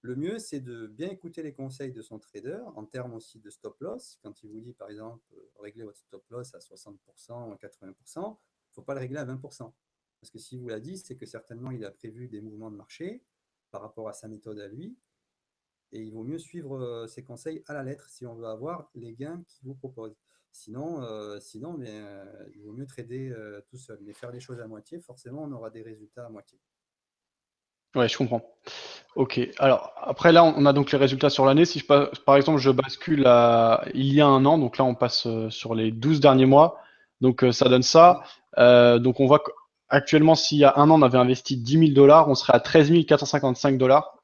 le mieux, c'est de bien écouter les conseils de son trader, en termes aussi de stop loss. Quand il vous dit, par exemple, réglez votre stop loss à 60% ou 80%, il ne faut pas le régler à 20%. Parce que s'il vous l'a dit, c'est que certainement, il a prévu des mouvements de marché par rapport à sa méthode à lui. Et il vaut mieux suivre ses conseils à la lettre si on veut avoir les gains qu'il vous propose. Sinon mais, il vaut mieux trader tout seul. Mais faire les choses à moitié, forcément, on aura des résultats à moitié. Ouais, je comprends. Ok. Alors, après, là, on a donc les résultats sur l'année. Si par exemple, je bascule à il y a un an, donc là, on passe sur les 12 derniers mois. Donc, ça donne ça. Oui, Donc, on voit qu'actuellement, s'il y a un an, on avait investi 10 000 dollars, on serait à 13 455 dollars.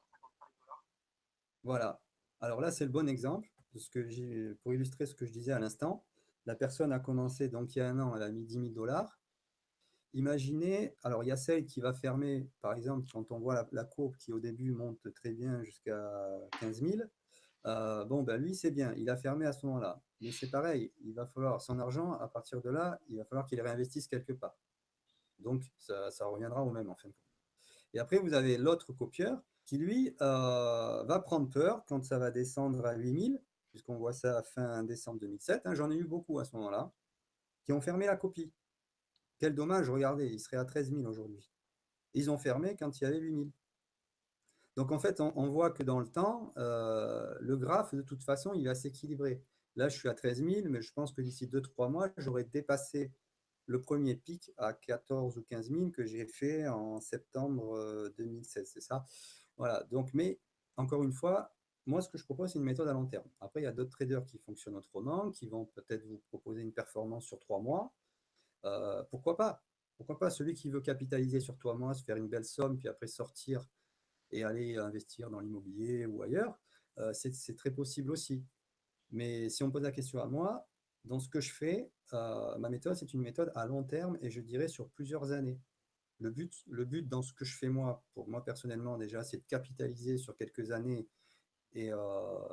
voilà. Alors là, c'est le bon exemple de pour illustrer ce que je disais à l'instant. La personne a commencé, donc il y a un an, elle a mis 10 000 dollars. Imaginez, alors il y a celle qui va fermer, par exemple, quand on voit la courbe qui au début monte très bien jusqu'à 15 000, bon, ben lui, c'est bien, il a fermé à ce moment-là. Mais c'est pareil, il va falloir son argent, à partir de là, il va falloir qu'il réinvestisse quelque part. Donc, ça reviendra au même en fin de compte. Et après, vous avez l'autre copieur qui, lui, va prendre peur quand ça va descendre à 8000, puisqu'on voit ça à fin décembre 2007. Hein, j'en ai eu beaucoup à ce moment-là, qui ont fermé la copie. Quel dommage, regardez, il serait à 13 000 aujourd'hui. Ils ont fermé quand il y avait 8000. Donc en fait, on voit que dans le temps, le graphe, de toute façon, il va s'équilibrer. Là, je suis à 13 000, mais je pense que d'ici 2-3 mois, j'aurai dépassé le premier pic à 14 ou 15 000 que j'ai fait en septembre 2016, c'est ça. Voilà, donc, mais encore une fois, moi, ce que je propose, c'est une méthode à long terme. Après, il y a d'autres traders qui fonctionnent autrement, qui vont peut-être vous proposer une performance sur 3 mois. Pourquoi pas? Pourquoi pas? Celui qui veut capitaliser sur 3 mois, se faire une belle somme, puis après sortir et aller investir dans l'immobilier ou ailleurs, c'est très possible aussi. Mais si on pose la question à moi, Dans ce que je fais, ma méthode, c'est une méthode à long terme et je dirais sur plusieurs années. Le but dans ce que je fais moi, pour moi personnellement déjà, c'est de capitaliser sur quelques années et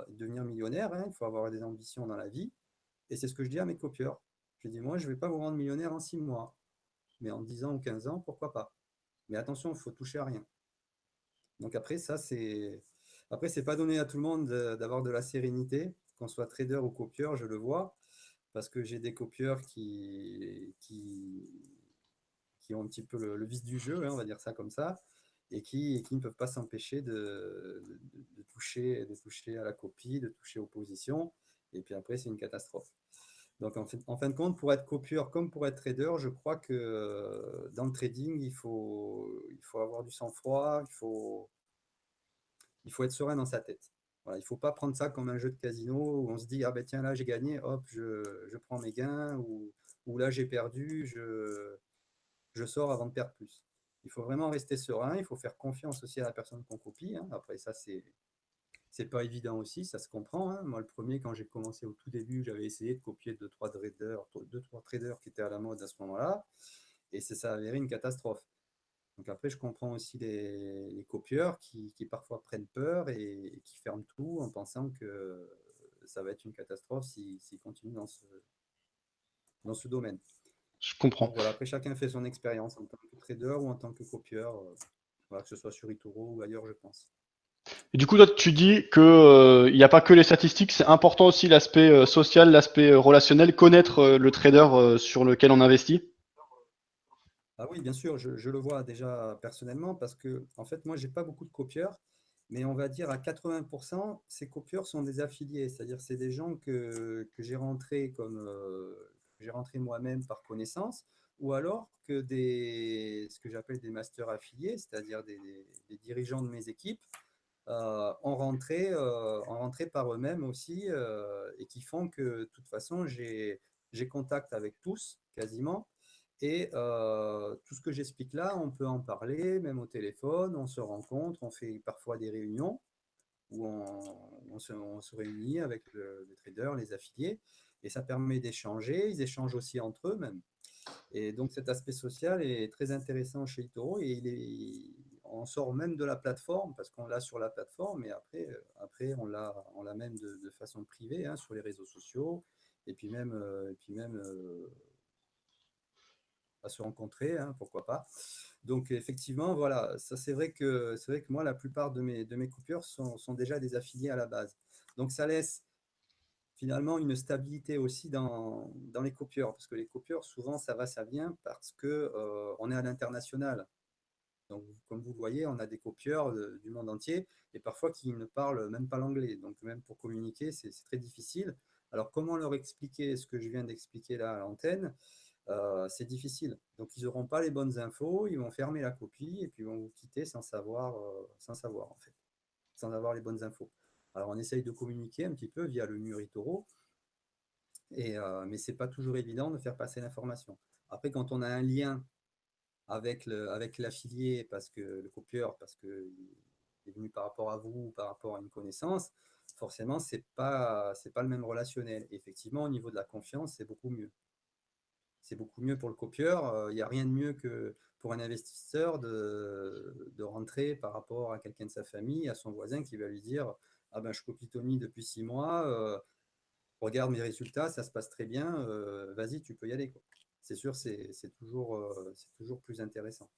devenir millionnaire, hein. Il faut avoir des ambitions dans la vie. Et c'est ce que je dis à mes copieurs. Je dis, moi, je ne vais pas vous rendre millionnaire en 6 mois, mais en 10 ans ou 15 ans, pourquoi pas. Mais attention, il faut toucher à rien. Donc après, ça, c'est... Après, c'est pas donné à tout le monde d'avoir de la sérénité, qu'on soit trader ou copieur, je le vois, parce que j'ai des copieurs qui ont un petit peu le vice du jeu, hein, on va dire ça comme ça, et qui ne peuvent pas s'empêcher de toucher à la copie, de toucher aux positions, et puis après, c'est une catastrophe. Donc, en fin de compte, pour être copieur comme pour être trader, je crois que dans le trading, il faut avoir du sang-froid, il faut être serein dans sa tête. Voilà, il ne faut pas prendre ça comme un jeu de casino où on se dit, ah ben tiens, là j'ai gagné, hop, je prends mes gains, ou là j'ai perdu, je sors avant de perdre plus. Il faut vraiment rester serein, il faut faire confiance aussi à la personne qu'on copie, hein. Après, ça, c'est pas évident aussi, ça se comprend, hein. Moi, le premier, quand j'ai commencé au tout début, j'avais essayé de copier deux, trois traders qui étaient à la mode à ce moment-là, et ça s'est avéré une catastrophe. Donc après, je comprends aussi les copieurs qui parfois prennent peur et qui ferment tout en pensant que ça va être une catastrophe s'ils continuent dans ce domaine. Je comprends. Donc voilà, après chacun fait son expérience en tant que trader ou en tant que copieur, voilà, que ce soit sur eToro ou ailleurs, je pense. Et du coup, toi, tu dis que il n'y a pas que les statistiques, c'est important aussi l'aspect social, l'aspect relationnel, connaître le trader sur lequel on investit. Ah oui, bien sûr, je le vois déjà personnellement parce que, en fait, moi, j'ai pas beaucoup de copieurs, mais on va dire à 80%, ces copieurs sont des affiliés, c'est-à-dire c'est des gens que j'ai rentrés que j'ai rentrés moi-même par connaissance, ou alors que ce que j'appelle des masters affiliés, c'est-à-dire des dirigeants de mes équipes, ont rentré par eux-mêmes aussi et qui font que de toute façon, j'ai contact avec tous quasiment. Et tout ce que j'explique là, on peut en parler, même au téléphone, on se rencontre, on fait parfois des réunions où on se réunit avec le trader, les affiliés, et ça permet d'échanger, ils échangent aussi entre eux même. Et donc cet aspect social est très intéressant chez eToro et on sort même de la plateforme parce qu'on l'a sur la plateforme et après on l'a même de façon privée, hein, sur les réseaux sociaux et puis même à se rencontrer, hein, pourquoi pas. Donc effectivement, voilà, ça c'est vrai que moi la plupart de mes coupures sont déjà des affiliés à la base. Donc ça laisse finalement une stabilité aussi dans les copieurs, parce que les copieurs, souvent, ça va, ça vient, parce que on est à l'international. Donc, comme vous le voyez, on a des copieurs du monde entier, et parfois qui ne parlent même pas l'anglais. Donc, même pour communiquer, c'est très difficile. Alors, comment leur expliquer ce que je viens d'expliquer là à l'antenne? C'est difficile. Donc, ils n'auront pas les bonnes infos, ils vont fermer la copie, et puis ils vont vous quitter sans savoir, en fait, sans avoir les bonnes infos. Alors, on essaye de communiquer un petit peu via le mur Itoro, mais ce n'est pas toujours évident de faire passer l'information. Après, quand on a un lien avec l'affilié, parce que le copieur, parce qu'il est venu par rapport à vous, par rapport à une connaissance, forcément, c'est pas le même relationnel. Et effectivement, au niveau de la confiance, c'est beaucoup mieux. C'est beaucoup mieux pour le copieur. Il n'y a rien de mieux que pour un investisseur de rentrer par rapport à quelqu'un de sa famille, à son voisin qui va lui dire, ah ben, je copie Tony depuis 6 mois, regarde mes résultats, ça se passe très bien, vas-y, tu peux y aller, quoi. C'est sûr, c'est toujours plus intéressant.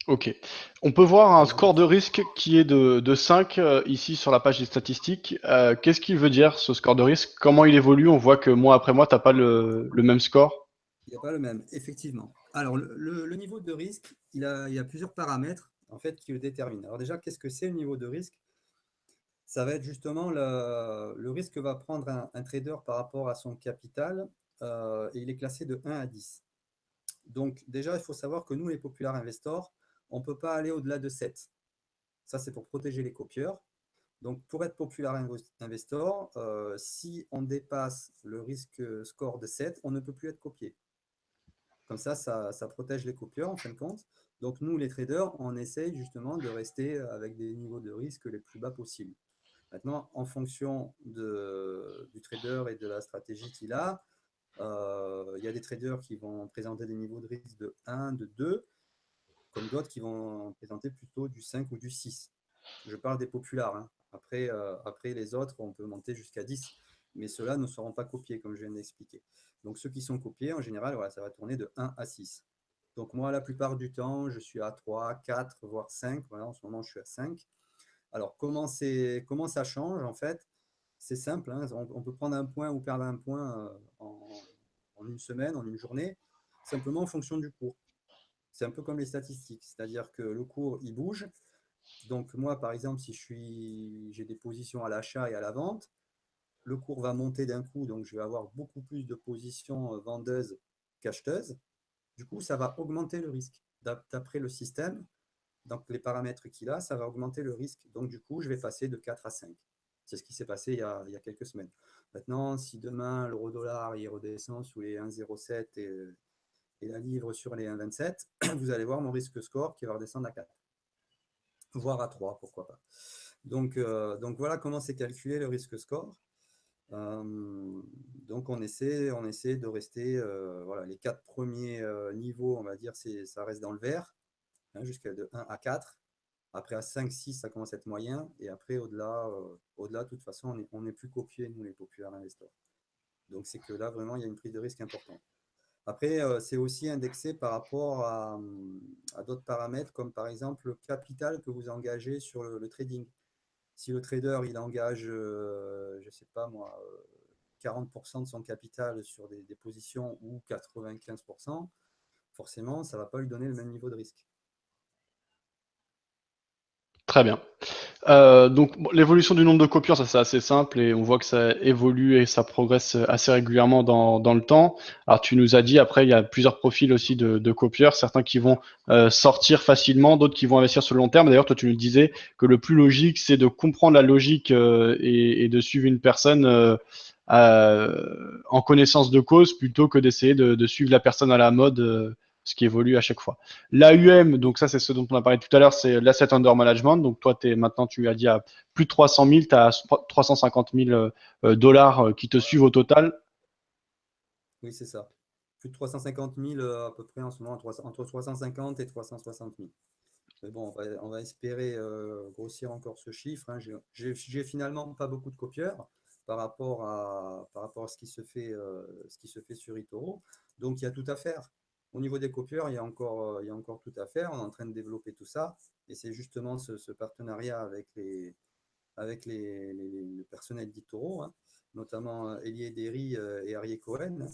Ok. On peut voir un Et donc, score de risque qui est de 5 ici sur la page des statistiques. Qu'est-ce qu'il veut dire ce score de risque? Comment il évolue? On voit que mois après mois, t'as pas le même score. il n'y a pas le même, effectivement. Alors, le niveau de risque, il y a plusieurs paramètres en fait qui le déterminent. Alors déjà, qu'est-ce que c'est le niveau de risque? Ça va être justement le risque que va prendre un trader par rapport à son capital, et il est classé de 1 à 10. Donc déjà, il faut savoir que nous, les populaires investors, on ne peut pas aller au-delà de 7. Ça, c'est pour protéger les copieurs. Donc, pour être populaire investor, si on dépasse le risque score de 7, on ne peut plus être copié. Comme ça protège les copieurs en fin de compte. Donc, nous, les traders, on essaye justement de rester avec des niveaux de risque les plus bas possibles. Maintenant, en fonction du trader et de la stratégie qu'il a, Il y a des traders qui vont présenter des niveaux de risque de 1, de 2, comme d'autres qui vont présenter plutôt du 5 ou du 6. Je parle des populaires, hein. Après, les autres, on peut monter jusqu'à 10, mais ceux-là ne seront pas copiés, comme je viens d'expliquer. Donc, ceux qui sont copiés, en général, voilà, ça va tourner de 1 à 6. Donc, moi, la plupart du temps, je suis à 3, 4, voire 5. Voilà, en ce moment, je suis à 5. Alors, comment ça change, en fait? C'est simple, hein. On peut prendre un point ou perdre un point en une semaine, en une journée, simplement en fonction du cours. C'est un peu comme les statistiques, c'est-à-dire que le cours, il bouge. Donc moi, par exemple, si j'ai des positions à l'achat et à la vente, le cours va monter d'un coup, donc je vais avoir beaucoup plus de positions vendeuses qu'acheteuses. Du coup, ça va augmenter le risque. D'après le système, donc les paramètres qu'il a, ça va augmenter le risque. Donc du coup, je vais passer de 4 à 5. C'est ce qui s'est passé il y a quelques semaines. Maintenant, si demain l'euro-dollar il redescend sous les 1,07 et la livre sur les 1,27, vous allez voir mon risque score qui va redescendre à 4, voire à 3, pourquoi pas. Donc voilà comment c'est calculé le risque score. Donc on essaie de rester, voilà, les 4 premiers niveaux, on va dire, ça reste dans le vert, hein, jusqu'à de 1 à 4. Après, à 5, 6, ça commence à être moyen. Et après, au-delà, de toute façon, on n'est plus copiés, nous, les populaires investisseurs. Donc, c'est que là, vraiment, il y a une prise de risque importante. Après, c'est aussi indexé par rapport à d'autres paramètres, comme par exemple le capital que vous engagez sur le trading. Si le trader, il engage, je ne sais pas moi, 40% de son capital sur des positions ou 95%, forcément, ça ne va pas lui donner le même niveau de risque. Très bien. Donc l'évolution du nombre de copieurs, ça c'est assez simple et on voit que ça évolue et ça progresse assez régulièrement dans le temps. Alors tu nous as dit après il y a plusieurs profils aussi de copieurs, certains qui vont sortir facilement, d'autres qui vont investir sur le long terme. D'ailleurs toi tu nous disais que le plus logique c'est de comprendre la logique et de suivre une personne en connaissance de cause plutôt que d'essayer de suivre la personne à la mode. Ce qui évolue à chaque fois. L'AUM, donc ça c'est ce dont on a parlé tout à l'heure, c'est l'asset under management. Donc toi, maintenant tu as dit à plus de 300 000, tu as 350 000 dollars qui te suivent au total. Oui, c'est ça. Plus de 350 000 à peu près en ce moment, entre 350 et 360 000. Mais bon, on va espérer grossir encore ce chiffre, hein. J'ai finalement pas beaucoup de copieurs par rapport à ce qui se fait sur eToro. Donc, il y a tout à faire. Au niveau des copieurs, il y a encore tout à faire. On est en train de développer tout ça. Et c'est justement ce partenariat avec le personnel d'eToro, hein, notamment Elie Derry et Arié Cohen, hein,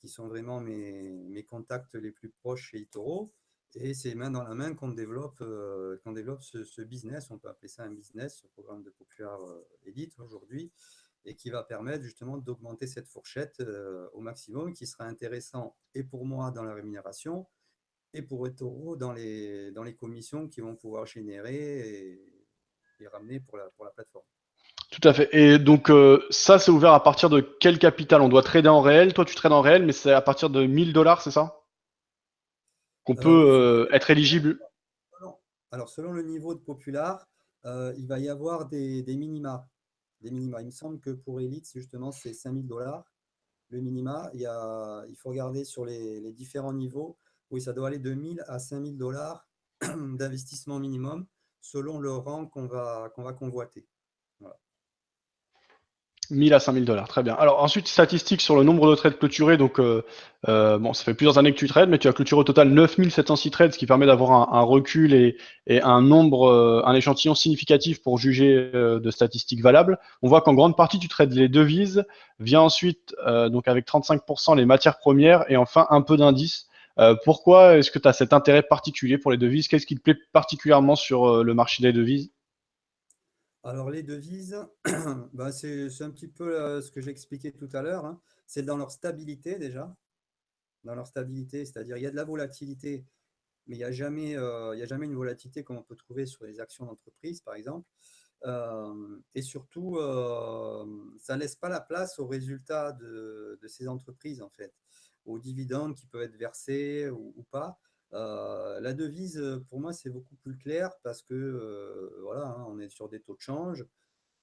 qui sont vraiment mes contacts les plus proches chez eToro. Et c'est main dans la main qu'on développe ce business, on peut appeler ça un business, ce programme de Popular Elite aujourd'hui, et qui va permettre justement d'augmenter cette fourchette au maximum, qui sera intéressant et pour moi dans la rémunération, et pour eToro dans les commissions qu'ils vont pouvoir générer et ramener pour la plateforme. Tout à fait. Et donc ça, c'est ouvert à partir de quel capital? On doit trader en réel. Toi, tu trades en réel, mais c'est à partir de 1000 dollars, c'est ça? Qu'on peut Oui, c'est pas. être éligible. Alors, selon le niveau de Popular, il va y avoir des minima. Des minima. Il me semble que pour Elite, justement, c'est 5 000 dollars. Le minima, il faut regarder sur les différents niveaux. Oui, ça doit aller de 1 000 à 5 000 dollars d'investissement minimum selon le rang qu'on va convoiter. Voilà. 1000 à 5000 dollars, très bien. Alors ensuite, statistiques sur le nombre de trades clôturés. Donc, bon, ça fait plusieurs années que tu trades, mais tu as clôturé au total 9706 trades, ce qui permet d'avoir un recul et un nombre, un échantillon significatif pour juger de statistiques valables. On voit qu'en grande partie, tu trades les devises, vient ensuite, donc avec 35% les matières premières et enfin un peu d'indices. Pourquoi est-ce que tu as cet intérêt particulier pour les devises? Qu'est-ce qui te plaît particulièrement sur le marché des devises? Alors, les devises, bah, c'est un petit peu ce que j'ai expliqué tout à l'heure, hein. C'est dans leur stabilité déjà. Dans leur stabilité, c'est-à-dire il y a de la volatilité, mais il y a jamais une volatilité comme on peut trouver sur les actions d'entreprise, par exemple. Et surtout, ça ne laisse pas la place aux résultats de ces entreprises, en fait, aux dividendes qui peuvent être versés ou pas. La devise, pour moi, c'est beaucoup plus clair parce que voilà, hein, on est sur des taux de change.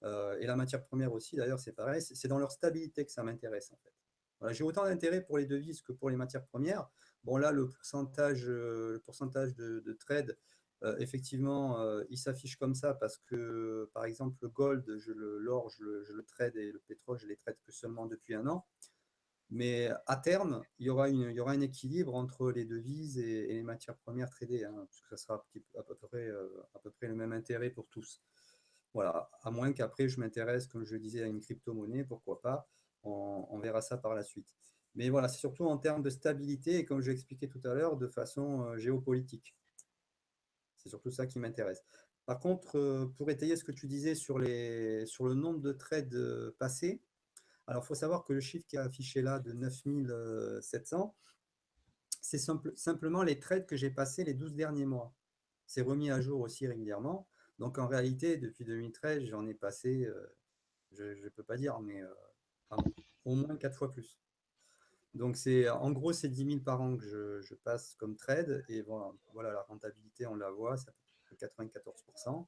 Et la matière première aussi, d'ailleurs, c'est pareil. C'est dans leur stabilité que ça m'intéresse, en fait. Voilà, j'ai autant d'intérêt pour les devises que pour les matières premières. Bon, là, le pourcentage de trade, effectivement, il s'affiche comme ça parce que, par exemple, le gold, l'or, je le trade et le pétrole, je les trade que seulement depuis un an. Mais à terme, il y aura un équilibre entre les devises et les matières premières tradées, hein, puisque ça sera à peu près le même intérêt pour tous. Voilà, à moins qu'après je m'intéresse, comme je le disais, à une crypto-monnaie, pourquoi pas, on verra ça par la suite. Mais voilà, c'est surtout en termes de stabilité et comme je l'ai expliqué tout à l'heure, de façon géopolitique. C'est surtout ça qui m'intéresse. Par contre, pour étayer ce que tu disais sur sur le nombre de trades passés, alors il faut savoir que le chiffre qui est affiché là de 9700, c'est simplement les trades que j'ai passés les 12 derniers mois. C'est remis à jour aussi régulièrement. Donc en réalité, depuis 2013, j'en ai passé, je ne peux pas dire, mais au moins 4 fois plus. Donc en gros, c'est 10 000 par an que je passe comme trade. Et voilà, la rentabilité, on la voit, c'est à peu près 94%.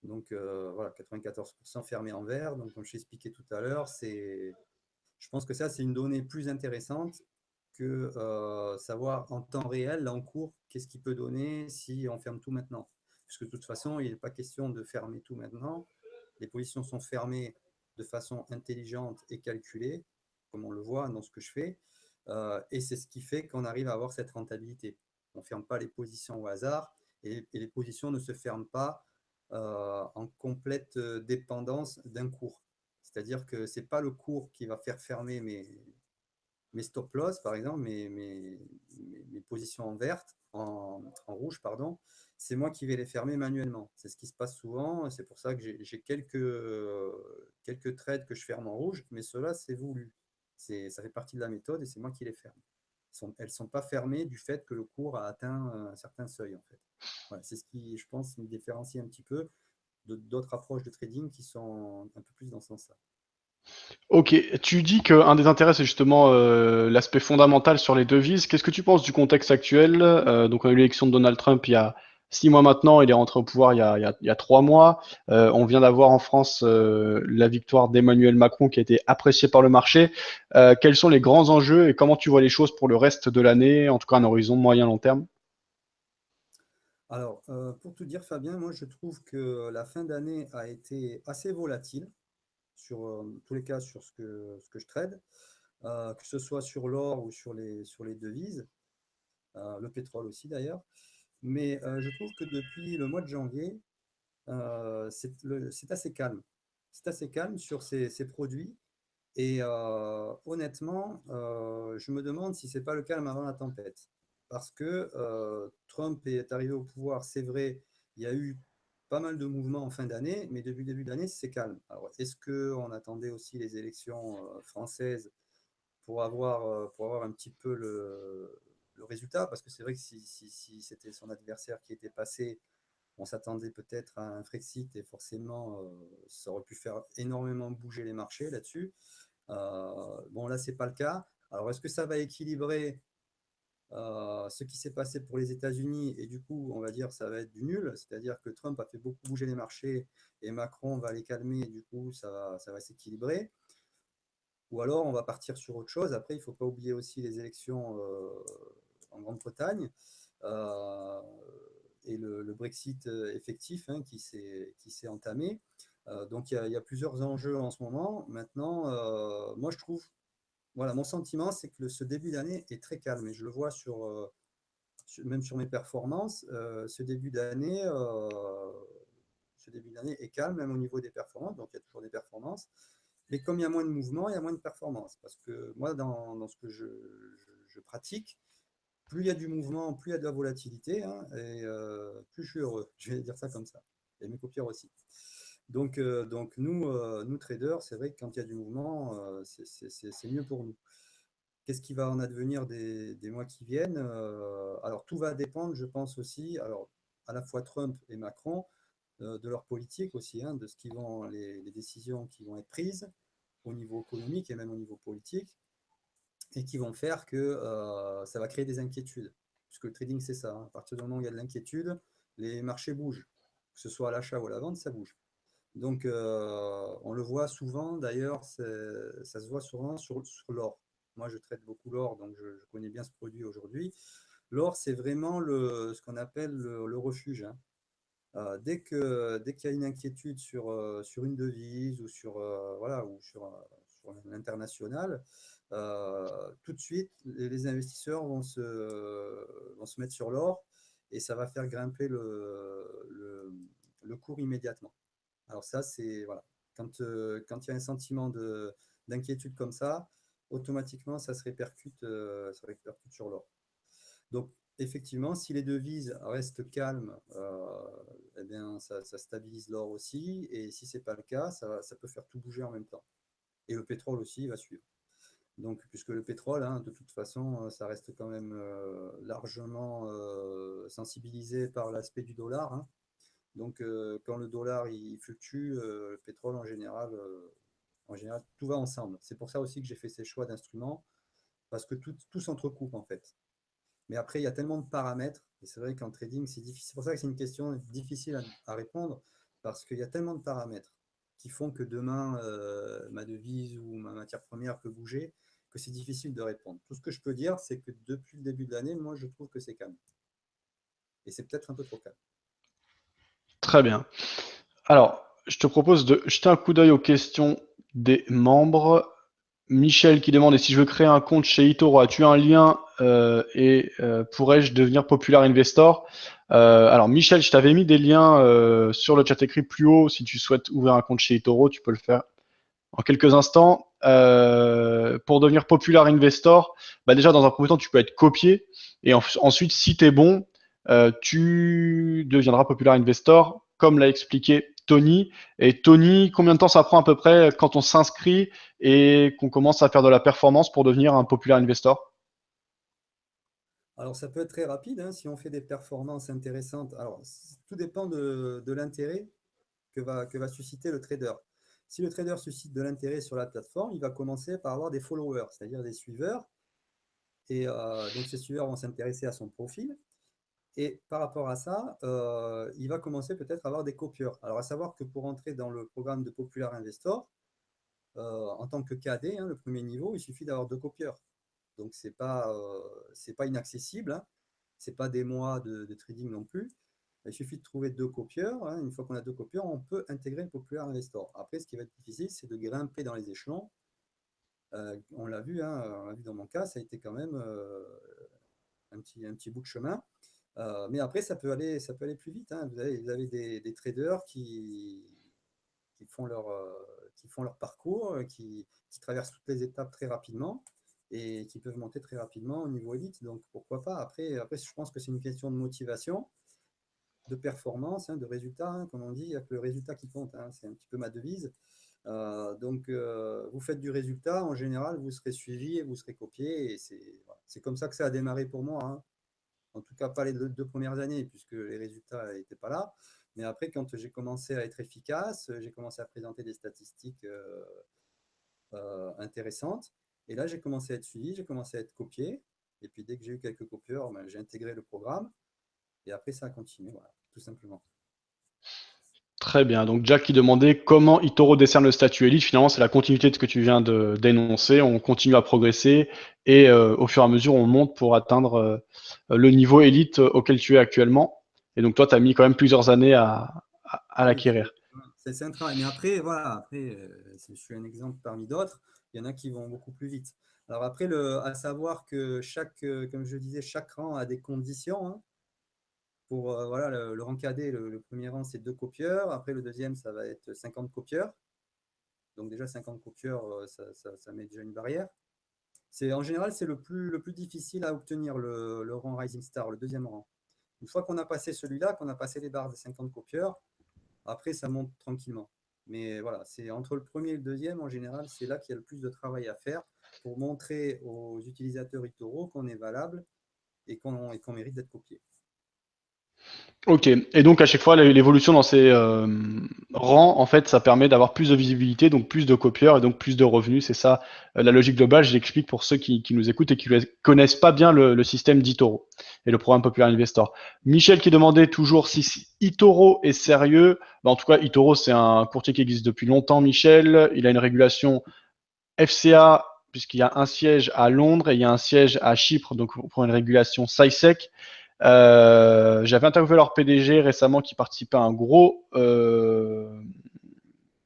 Donc voilà, 94% fermé en vert. Donc comme je t'ai expliqué tout à l'heure, je pense que ça, c'est une donnée plus intéressante que savoir en temps réel, là en cours, qu'est-ce qu'il peut donner si on ferme tout maintenant. Puisque de toute façon, il n'est pas question de fermer tout maintenant. Les positions sont fermées de façon intelligente et calculée, comme on le voit dans ce que je fais. Et c'est ce qui fait qu'on arrive à avoir cette rentabilité. On ne ferme pas les positions au hasard et les positions ne se ferment pas en complète dépendance d'un cours. C'est-à-dire que ce n'est pas le cours qui va faire fermer mes stop loss, par exemple, mes positions en verte, en rouge, pardon, c'est moi qui vais les fermer manuellement. C'est ce qui se passe souvent. C'est pour ça que j'ai quelques trades que je ferme en rouge, mais cela, c'est voulu. Ça fait partie de la méthode et c'est moi qui les ferme. Elles ne sont pas fermées du fait que le cours a atteint un certain seuil, en fait. Voilà, c'est ce qui, je pense, me différencie un petit peu d'autres approches de trading qui sont un peu plus dans ce sens-là. Ok, tu dis qu'un des intérêts, c'est justement l'aspect fondamental sur les devises. Qu'est-ce que tu penses du contexte actuel? Donc, on a eu l'élection de Donald Trump il y a 6 mois maintenant, il est rentré au pouvoir il y a 3 mois. On vient d'avoir en France la victoire d'Emmanuel Macron qui a été appréciée par le marché. Quels sont les grands enjeux et comment tu vois les choses pour le reste de l'année, en tout cas un horizon moyen-long terme? Alors, pour tout dire, Fabien, moi je trouve que la fin d'année a été assez volatile sur tous les cas sur ce que je trade, que ce soit sur l'or ou sur les devises, le pétrole aussi d'ailleurs. Mais je trouve que depuis le mois de janvier, c'est assez calme. C'est assez calme sur ces produits. Et honnêtement, je me demande si ce n'est pas le calme avant la tempête. Parce que Trump est arrivé au pouvoir, c'est vrai, il y a eu pas mal de mouvements en fin d'année, mais depuis le début d'année, c'est calme. Alors, est-ce qu'on attendait aussi les élections françaises pour avoir un petit peu le résultat? Parce que c'est vrai que si c'était son adversaire qui était passé, on s'attendait peut-être à un Frexit et forcément, ça aurait pu faire énormément bouger les marchés là-dessus. Bon, là, c'est pas le cas. Alors, est-ce que ça va équilibrer ce qui s'est passé pour les États-Unis et du coup, on va dire, ça va être du nul, c'est-à-dire que Trump a fait beaucoup bouger les marchés et Macron va les calmer et du coup, ça va s'équilibrer. Ou alors, on va partir sur autre chose. Après, il ne faut pas oublier aussi les élections en Grande-Bretagne et le Brexit effectif hein, qui s'est entamé. Donc, il y a plusieurs enjeux en ce moment. Maintenant, moi, je trouve voilà, mon sentiment, c'est que ce début d'année est très calme et je le vois même sur mes performances. Ce début d'année est calme, même au niveau des performances. Donc, il y a toujours des performances. Mais comme il y a moins de mouvements, il y a moins de performances. Parce que moi, dans ce que je pratique, plus il y a du mouvement, plus il y a de la volatilité, hein, et plus je suis heureux. Je vais dire ça comme ça. Et mes copieurs aussi. Donc nous, traders, c'est vrai que quand il y a du mouvement, c'est mieux pour nous. Qu'est-ce qui va en advenir des mois qui viennent? Alors, tout va dépendre, je pense aussi, alors, à la fois Trump et Macron, de leur politique aussi, hein, de les décisions qui vont être prises au niveau économique et même au niveau politique, et qui vont faire que ça va créer des inquiétudes. Puisque le trading, c'est ça. Hein. À partir du moment où il y a de l'inquiétude, les marchés bougent. Que ce soit à l'achat ou à la vente, ça bouge. Donc, on le voit souvent, d'ailleurs, ça se voit souvent sur l'or. moi je traite beaucoup l'or, donc je connais bien ce produit aujourd'hui. L'or, c'est vraiment ce qu'on appelle le refuge, hein. Dès qu'il y a une inquiétude sur une devise ou voilà, sur l'international, tout de suite, les investisseurs vont se mettre sur l'or et ça va faire grimper le cours immédiatement. Alors ça, c'est voilà. Quand il y a un sentiment d'inquiétude comme ça, automatiquement, ça répercute sur l'or. Donc, effectivement, si les devises restent calmes, eh bien, ça stabilise l'or aussi. Et si ce n'est pas le cas, ça peut faire tout bouger en même temps. Et le pétrole aussi va suivre. Donc, puisque le pétrole, hein, de toute façon, ça reste quand même largement sensibilisé par l'aspect du dollar, hein. Donc, quand le dollar il fluctue, le pétrole en général, tout va ensemble. C'est pour ça aussi que j'ai fait ces choix d'instruments, parce que tout s'entrecoupe en fait. Mais après, il y a tellement de paramètres, et c'est vrai qu'en trading, c'est difficile. C'est pour ça que c'est une question difficile à répondre, parce qu'il y a tellement de paramètres qui font que demain, ma devise ou ma matière première peut bouger, que c'est difficile de répondre. Tout ce que je peux dire, c'est que depuis le début de l'année, moi, je trouve que c'est calme. Et c'est peut-être un peu trop calme. Très bien. Alors, je te propose de jeter un coup d'œil aux questions des membres. Michel qui demande, et si je veux créer un compte chez eToro, as-tu un lien pourrais-je devenir Popular Investor? Alors Michel, je t'avais mis des liens sur le chat écrit plus haut. Si tu souhaites ouvrir un compte chez eToro, tu peux le faire en quelques instants. Pour devenir Popular Investor, bah déjà dans un premier temps, tu peux être copié. Et ensuite, si tu es bon, tu deviendras Popular Investor, comme l'a expliqué Tony. Et Tony, combien de temps ça prend à peu près quand on s'inscrit et qu'on commence à faire de la performance pour devenir un Popular Investor? Alors, ça peut être très rapide, hein, si on fait des performances intéressantes. Alors, tout dépend de l'intérêt que va susciter le trader. Si le trader suscite de l'intérêt sur la plateforme, il va commencer par avoir des followers, c'est-à-dire des suiveurs. Et donc, ces suiveurs vont s'intéresser à son profil. Et par rapport à ça, il va commencer peut-être à avoir des copieurs. Alors, à savoir que pour entrer dans le programme de Popular Investor, en tant que KD, hein, le premier niveau, il suffit d'avoir 2 copieurs. Donc, c'est pas inaccessible, hein. Ce n'est pas des mois de trading non plus. Il suffit de trouver 2 copieurs, hein. Une fois qu'on a 2 copieurs, on peut intégrer le Popular Investor. Après, ce qui va être difficile, c'est de grimper dans les échelons. On l'a vu, hein, on l'a vu dans mon cas, ça a été quand même un petit bout de chemin. Mais après, ça peut aller plus vite, hein. Vous avez des traders qui font leur parcours, qui traversent toutes les étapes très rapidement et qui peuvent monter très rapidement au niveau élite. Donc, pourquoi pas. Après, je pense que c'est une question de motivation, de performance, hein, de résultat, hein, comme on dit. Il n'y a que le résultat qui compte, hein. C'est un petit peu ma devise. Donc, vous faites du résultat, en général, vous serez suivi et vous serez copié. Et c'est comme ça que ça a démarré pour moi, hein. En tout cas, pas les 2 premières années, puisque les résultats n'étaient pas là. Mais après, quand j'ai commencé à être efficace, j'ai commencé à présenter des statistiques intéressantes. Et là, j'ai commencé à être suivi, j'ai commencé à être copié. Et puis, dès que j'ai eu quelques copieurs, ben, j'ai intégré le programme. Et après, ça a continué, voilà, tout simplement. Très bien. Donc Jack qui demandait comment eToro décerne le statut élite. Finalement, c'est la continuité de ce que tu viens de d'énoncer. On continue à progresser et au fur et à mesure, on monte pour atteindre le niveau élite auquel tu es actuellement. Et donc toi, tu as mis quand même plusieurs années à Ah oui, l'acquérir. c'est un travail. Mais après, voilà, après, je suis un exemple parmi d'autres. Il y en a qui vont beaucoup plus vite. Alors après, à savoir que comme je disais, chaque rang a des conditions, hein. Pour voilà, le rang cadet, le premier rang, c'est 2 copieurs. Après, le deuxième, ça va être 50 copieurs. Donc déjà, 50 copieurs, ça met déjà une barrière. En général, c'est le plus difficile à obtenir, le rang Rising Star, le deuxième rang. Une fois qu'on a passé celui-là, qu'on a passé les barres des 50 copieurs, après, ça monte tranquillement. Mais voilà, c'est entre le premier et le deuxième, en général, c'est là qu'il y a le plus de travail à faire pour montrer aux utilisateurs eToro qu'on est valable et qu'on mérite d'être copié. Ok. Et donc à chaque fois, l'évolution dans ces rangs, en fait, ça permet d'avoir plus de visibilité, donc plus de copieurs et donc plus de revenus. C'est ça la logique globale. Je l'explique pour ceux qui nous écoutent et qui ne connaissent pas bien le système d'eToro et le programme Popular Investor. Michel qui demandait toujours si eToro est sérieux. Bah, en tout cas, eToro, c'est un courtier qui existe depuis longtemps, Michel. Il a une régulation FCA puisqu'il y a un siège à Londres et il y a un siège à Chypre, donc pour une régulation SISEC. J'avais interviewé leur PDG récemment qui participait à un gros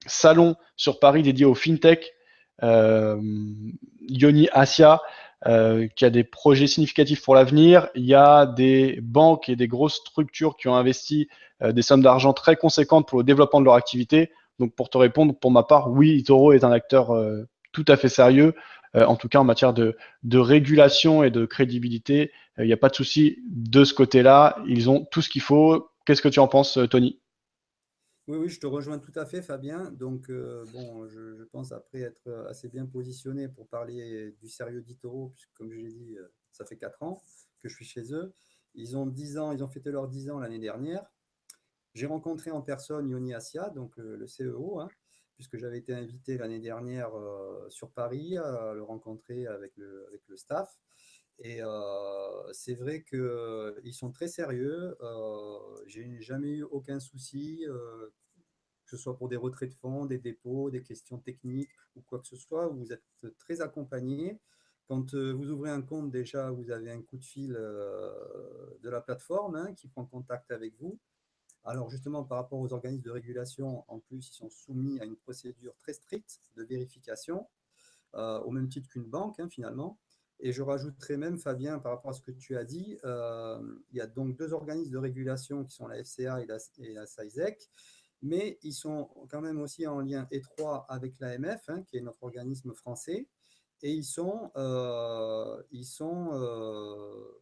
salon sur Paris dédié au FinTech, Yoni Asia, qui a des projets significatifs pour l'avenir. Il y a des banques et des grosses structures qui ont investi des sommes d'argent très conséquentes pour le développement de leur activité. Donc pour te répondre, pour ma part, oui, eToro est un acteur tout à fait sérieux, en tout cas en matière de régulation et de crédibilité. Il n'y a pas de souci de ce côté-là. Ils ont tout ce qu'il faut. Qu'est-ce que tu en penses, Tony? Oui, oui, je te rejoins tout à fait, Fabien. Donc, bon, je pense après être assez bien positionné pour parler du sérieux d'Itoro, puisque comme je l'ai dit, ça fait 4 ans que je suis chez eux. Ils ont 10 ans, ils ont fêté leurs 10 ans l'année dernière. J'ai rencontré en personne Yoni Assia, donc le CEO, hein, puisque j'avais été invité l'année dernière sur Paris à le rencontrer avec le staff. Et c'est vrai qu'ils sont très sérieux. J'ai jamais eu aucun souci, que ce soit pour des retraits de fonds, des dépôts, des questions techniques ou quoi que ce soit. Vous êtes très accompagné. Quand vous ouvrez un compte, déjà, vous avez un coup de fil de la plateforme, hein, qui prend contact avec vous. Alors justement, par rapport aux organismes de régulation, en plus, ils sont soumis à une procédure très stricte de vérification, au même titre qu'une banque, hein, finalement. Et je rajouterais même, Fabien, par rapport à ce que tu as dit, il y a donc 2 organismes de régulation qui sont la FCA et la SAISEC, mais ils sont quand même aussi en lien étroit avec l'AMF, hein, qui est notre organisme français, et ils sont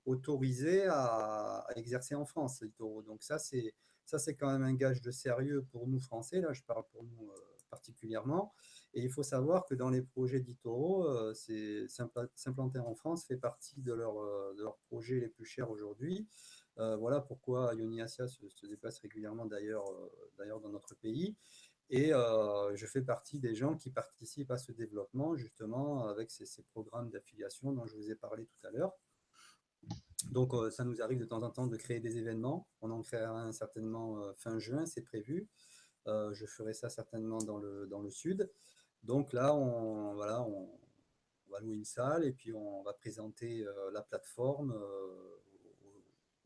autorisés à exercer en France, les taureaux. Donc ça, c'est quand même un gage de sérieux pour nous, Français, là je parle pour nous particulièrement. Et il faut savoir que dans les projets d'Itoro, s'implanter en France fait partie de leurs projets les plus chers aujourd'hui. Voilà pourquoi Yoni Assia se déplace régulièrement d'ailleurs dans notre pays. Et je fais partie des gens qui participent à ce développement, justement, avec ces programmes d'affiliation dont je vous ai parlé tout à l'heure. Donc, ça nous arrive de temps en temps de créer des événements. On en créera un certainement fin juin, c'est prévu. Je ferai ça certainement dans le sud. Donc là, voilà, on va louer une salle et puis on va présenter la plateforme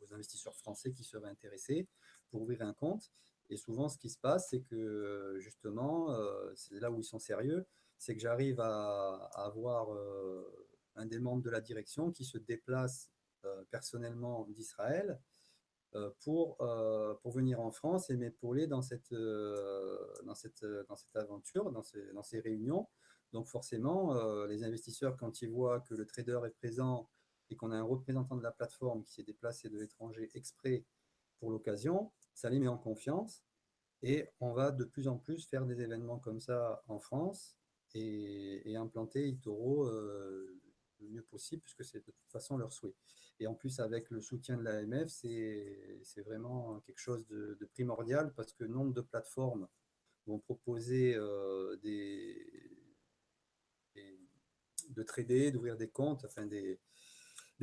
aux investisseurs français qui seraient intéressés pour ouvrir un compte. Et souvent, ce qui se passe, c'est que justement, c'est là où ils sont sérieux, c'est que j'arrive à avoir un des membres de la direction qui se déplace personnellement d'Israël pour venir en France et m'épauler dans cette aventure, dans ces réunions. Donc forcément, les investisseurs, quand ils voient que le trader est présent et qu'on a un représentant de la plateforme qui s'est déplacé de l'étranger exprès pour l'occasion, ça les met en confiance et on va de plus en plus faire des événements comme ça en France et implanter Itoro le mieux possible, puisque c'est de toute façon leur souhait. Et en plus, avec le soutien de l'AMF, c'est vraiment quelque chose de primordial, parce que nombre de plateformes vont proposer de trader, d'ouvrir des comptes, enfin des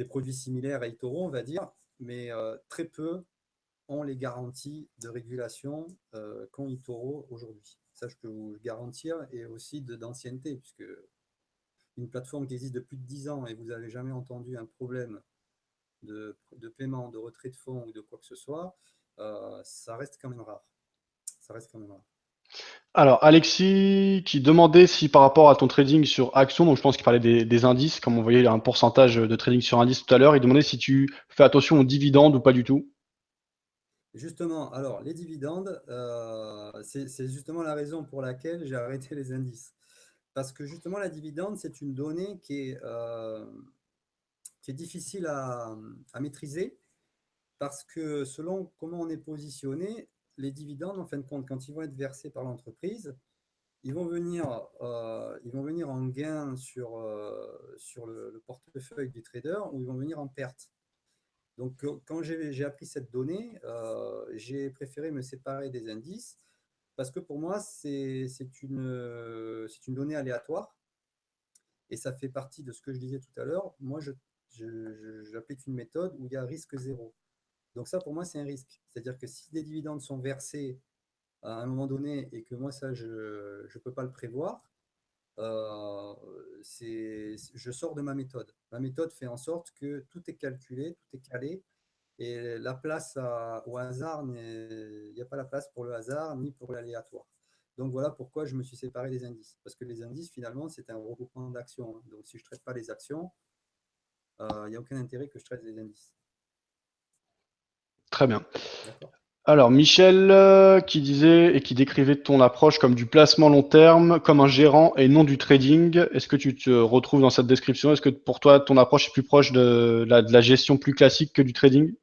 produits similaires à Itoro, on va dire, mais très peu ont les garanties de régulation qu'ont Itoro aujourd'hui. Ça, je peux vous le garantir, et aussi d'ancienneté, puisque une plateforme qui existe depuis 10 ans et vous n'avez jamais entendu un problème de paiement, de retrait de fonds ou de quoi que ce soit, ça reste quand même rare. Ça reste quand même rare. Alors, Alexis qui demandait si par rapport à ton trading sur action, donc je pense qu'il parlait des indices, comme on voyait, il y a un pourcentage de trading sur indices tout à l'heure, il demandait si tu fais attention aux dividendes ou pas du tout. Justement, alors les dividendes, c'est justement la raison pour laquelle j'ai arrêté les indices. Parce que justement, la dividende, c'est une donnée qui est difficile à maîtriser, parce que selon comment on est positionné, les dividendes, en fin de compte, quand ils vont être versés par l'entreprise, ils vont venir en gain sur le portefeuille du trader, ou ils vont venir en perte. Donc, quand j'ai appris cette donnée, j'ai préféré me séparer des indices, parce que pour moi, c'est une donnée aléatoire, et ça fait partie de ce que je disais tout à l'heure. Moi, j'applique une méthode où il y a risque zéro. Donc ça, pour moi, c'est un risque. C'est-à-dire que si des dividendes sont versés à un moment donné et que moi, ça, je ne peux pas le prévoir, je sors de ma méthode. Ma méthode fait en sorte que tout est calculé, tout est calé, et la place au hasard, il n'y a pas la place pour le hasard ni pour l'aléatoire. Donc voilà pourquoi je me suis séparé des indices. Parce que les indices, finalement, c'est un regroupement d'actions. Donc si je ne traite pas les actions, il n'y a aucun intérêt que je traite les indices. Très bien. D'accord. Alors, Michel, qui disait et qui décrivait ton approche comme du placement long terme, comme un gérant et non du trading. Est-ce que tu te retrouves dans cette description? Est-ce que pour toi, ton approche est plus proche de la gestion plus classique que du trading?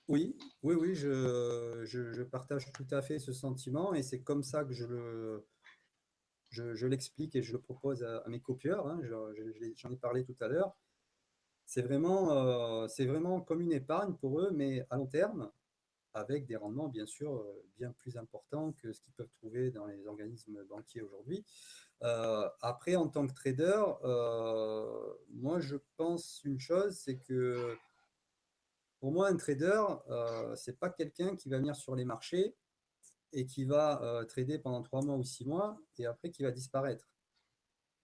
Oui, oui, oui, je partage tout à fait ce sentiment et c'est comme ça que je l'explique et je le propose à mes copieurs. Hein. J'en ai parlé tout à l'heure. C'est vraiment comme une épargne pour eux, mais à long terme, avec des rendements bien sûr bien plus importants que ce qu'ils peuvent trouver dans les organismes banquiers aujourd'hui. Après, en tant que trader, moi je pense une chose, c'est que pour moi, un trader, c'est pas quelqu'un qui va venir sur les marchés et qui va trader pendant 3 mois ou 6 mois et après qui va disparaître.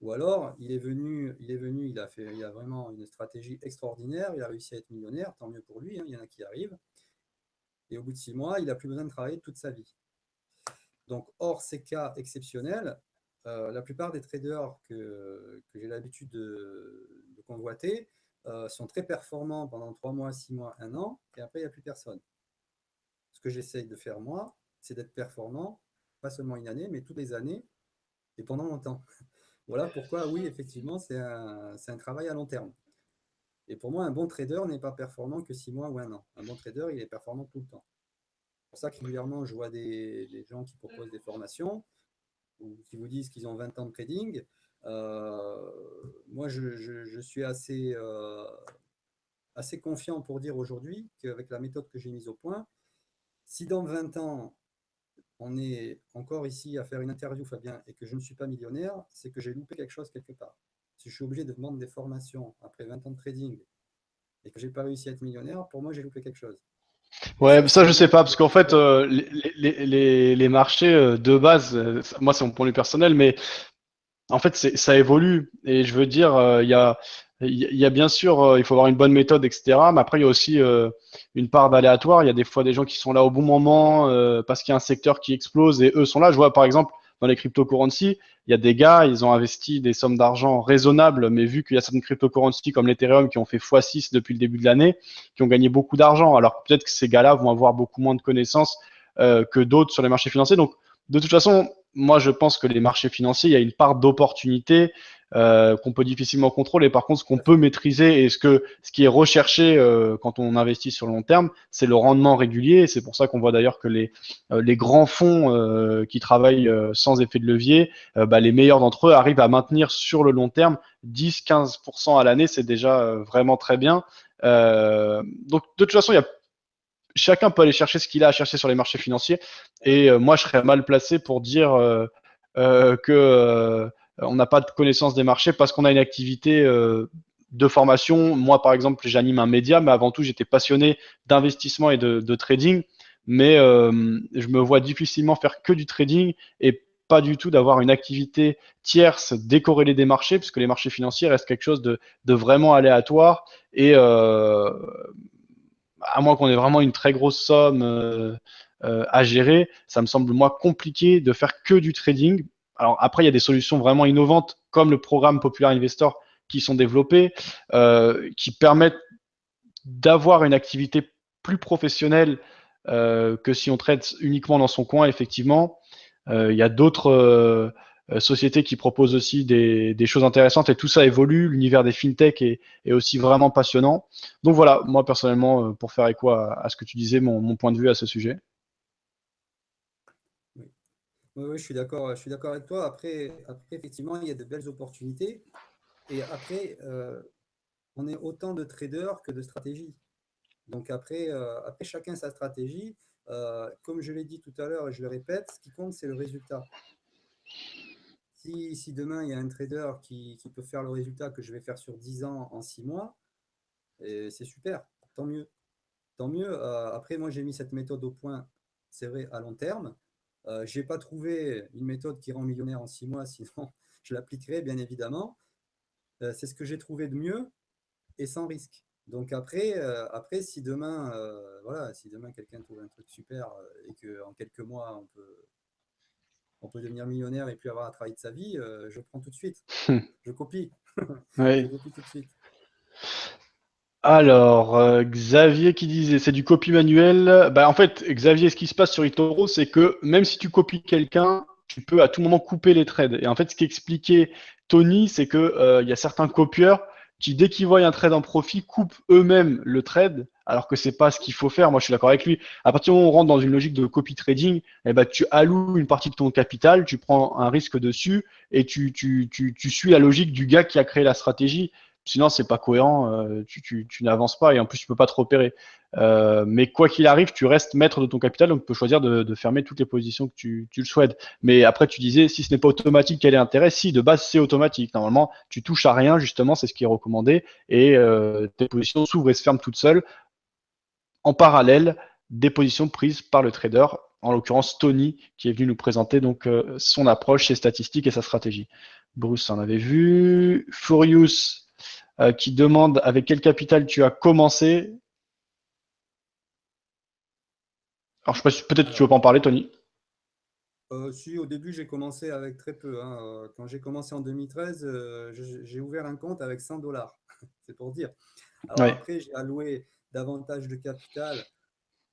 Ou alors, il a vraiment une stratégie extraordinaire, il a réussi à être millionnaire, tant mieux pour lui, hein, il y en a qui arrivent. Et au bout de 6 mois, il n'a plus besoin de travailler toute sa vie. Donc, hors ces cas exceptionnels, la plupart des traders que j'ai l'habitude de convoiter sont très performants pendant 3 mois, 6 mois, 1 an, et après, il n'y a plus personne. Ce que j'essaye de faire, moi, c'est d'être performant, pas seulement une année, mais toutes les années, et pendant longtemps. Voilà pourquoi, oui, effectivement, c'est un travail à long terme. Et pour moi, un bon trader n'est pas performant que 6 mois ou 1 an. Un bon trader, il est performant tout le temps. C'est pour ça que régulièrement, je vois des gens qui proposent des formations ou qui vous disent qu'ils ont 20 ans de trading. Moi, je suis assez confiant pour dire aujourd'hui qu'avec la méthode que j'ai mise au point, si dans 20 ans, on est encore ici à faire une interview, Fabien, et que je ne suis pas millionnaire, c'est que j'ai loupé quelque chose quelque part. Si je suis obligé de vendre des formations après 20 ans de trading et que je n'ai pas réussi à être millionnaire, pour moi, j'ai loupé quelque chose. Et Ouais, ça c'est je le sais manque pas, de parce qu'en fait, méthode. les marchés de base, moi c'est mon point de vue personnel, mais en fait, ça évolue. Et je veux dire, il y a bien sûr, il faut avoir une bonne méthode, etc. Mais après, il y a aussi une part d'aléatoire. Il y a des fois des gens qui sont là au bon moment parce qu'il y a un secteur qui explose et eux sont là. Je vois par exemple dans les cryptocurrencies, il y a des gars, ils ont investi des sommes d'argent raisonnables, mais vu qu'il y a certaines cryptocurrencies comme l'Ethereum qui ont fait x6 depuis le début de l'année, qui ont gagné beaucoup d'argent. Alors peut-être que ces gars-là vont avoir beaucoup moins de connaissances que d'autres sur les marchés financiers. Donc, de toute façon, moi, je pense que les marchés financiers, il y a une part d'opportunité qu'on peut difficilement contrôler. Par contre, ce qu'on Tout à peut fait. maîtriser et ce qui est recherché quand on investit sur le long terme, c'est le rendement régulier. C'est pour ça qu'on voit d'ailleurs que les grands fonds qui travaillent sans effet de levier, les meilleurs d'entre eux arrivent à maintenir sur le long terme 10-15% à l'année. C'est déjà vraiment très bien. Donc, de toute façon, chacun peut aller chercher ce qu'il a à chercher sur les marchés financiers. Et moi, je serais mal placé pour dire que on n'a pas de connaissance des marchés parce qu'on a une activité de formation. Moi, par exemple, j'anime un média, mais avant tout, j'étais passionné d'investissement et de trading. Mais je me vois difficilement faire que du trading et pas du tout d'avoir une activité tierce décorrélée des marchés, puisque les marchés financiers restent quelque chose de vraiment aléatoire. Et à moins qu'on ait vraiment une très grosse somme à gérer, ça me semble moi compliqué de faire que du trading. Alors après, il y a des solutions vraiment innovantes comme le programme Popular Investor qui sont développées, qui permettent d'avoir une activité plus professionnelle que si on traite uniquement dans son coin, effectivement. Il y a d'autres sociétés qui proposent aussi des choses intéressantes et tout ça évolue. L'univers des fintech est aussi vraiment passionnant. Donc voilà, moi personnellement, pour faire écho à ce que tu disais, mon point de vue à ce sujet. Oui. Oui, oui, je suis d'accord avec toi. Après, effectivement, il y a de belles opportunités. Et après, on est autant de traders que de stratégies. Donc après chacun sa stratégie. Comme je l'ai dit tout à l'heure et je le répète, ce qui compte, c'est le résultat. Si demain, il y a un trader qui peut faire le résultat que je vais faire sur 10 ans en 6 mois, c'est super, tant mieux. Tant mieux. Après, moi, j'ai mis cette méthode au point, c'est vrai, à long terme. Je n'ai pas trouvé une méthode qui rend millionnaire en 6 mois, sinon je l'appliquerai bien évidemment. C'est ce que j'ai trouvé de mieux et sans risque. Donc après si demain, voilà, si demain quelqu'un trouve un truc super et qu'en quelques mois on peut devenir millionnaire et puis avoir à travailler de sa vie, je prends tout de suite. Je copie. Je Oui. copie tout de suite. Alors, Xavier qui disait, c'est du copie manuel. Bah, en fait, Xavier, ce qui se passe sur eToro, c'est que même si tu copies quelqu'un, tu peux à tout moment couper les trades. Et en fait, ce qu'expliquait Tony, c'est que il y a certains copieurs qui, dès qu'ils voient un trade en profit, coupent eux-mêmes le trade, alors que c'est pas ce qu'il faut faire. Moi, je suis d'accord avec lui. À partir du moment où on rentre dans une logique de copy trading, eh ben, tu alloues une partie de ton capital, tu prends un risque dessus et tu suis la logique du gars qui a créé la stratégie. Sinon, c'est pas cohérent, tu n'avances pas et en plus, tu peux pas te repérer. Mais quoi qu'il arrive, tu restes maître de ton capital, donc tu peux choisir de fermer toutes les positions que tu le souhaites. Mais après, tu disais, si ce n'est pas automatique, quel est l'intérêt? Si, de base, c'est automatique. Normalement, tu touches à rien, justement, c'est ce qui est recommandé, et tes positions s'ouvrent et se ferment toutes seules, en parallèle des positions prises par le trader, en l'occurrence Tony, qui est venu nous présenter donc son approche, ses statistiques et sa stratégie. Bruce en avait vu. Furious qui demande avec quel capital tu as commencé. Alors, je sais pas si peut-être tu veux Alors, pas en parler, Tony. si au début j'ai commencé avec très peu, hein. Quand j'ai commencé en 2013, j'ai ouvert un compte avec 100 $. C'est pour dire. Alors Oui. après, j'ai alloué davantage de capital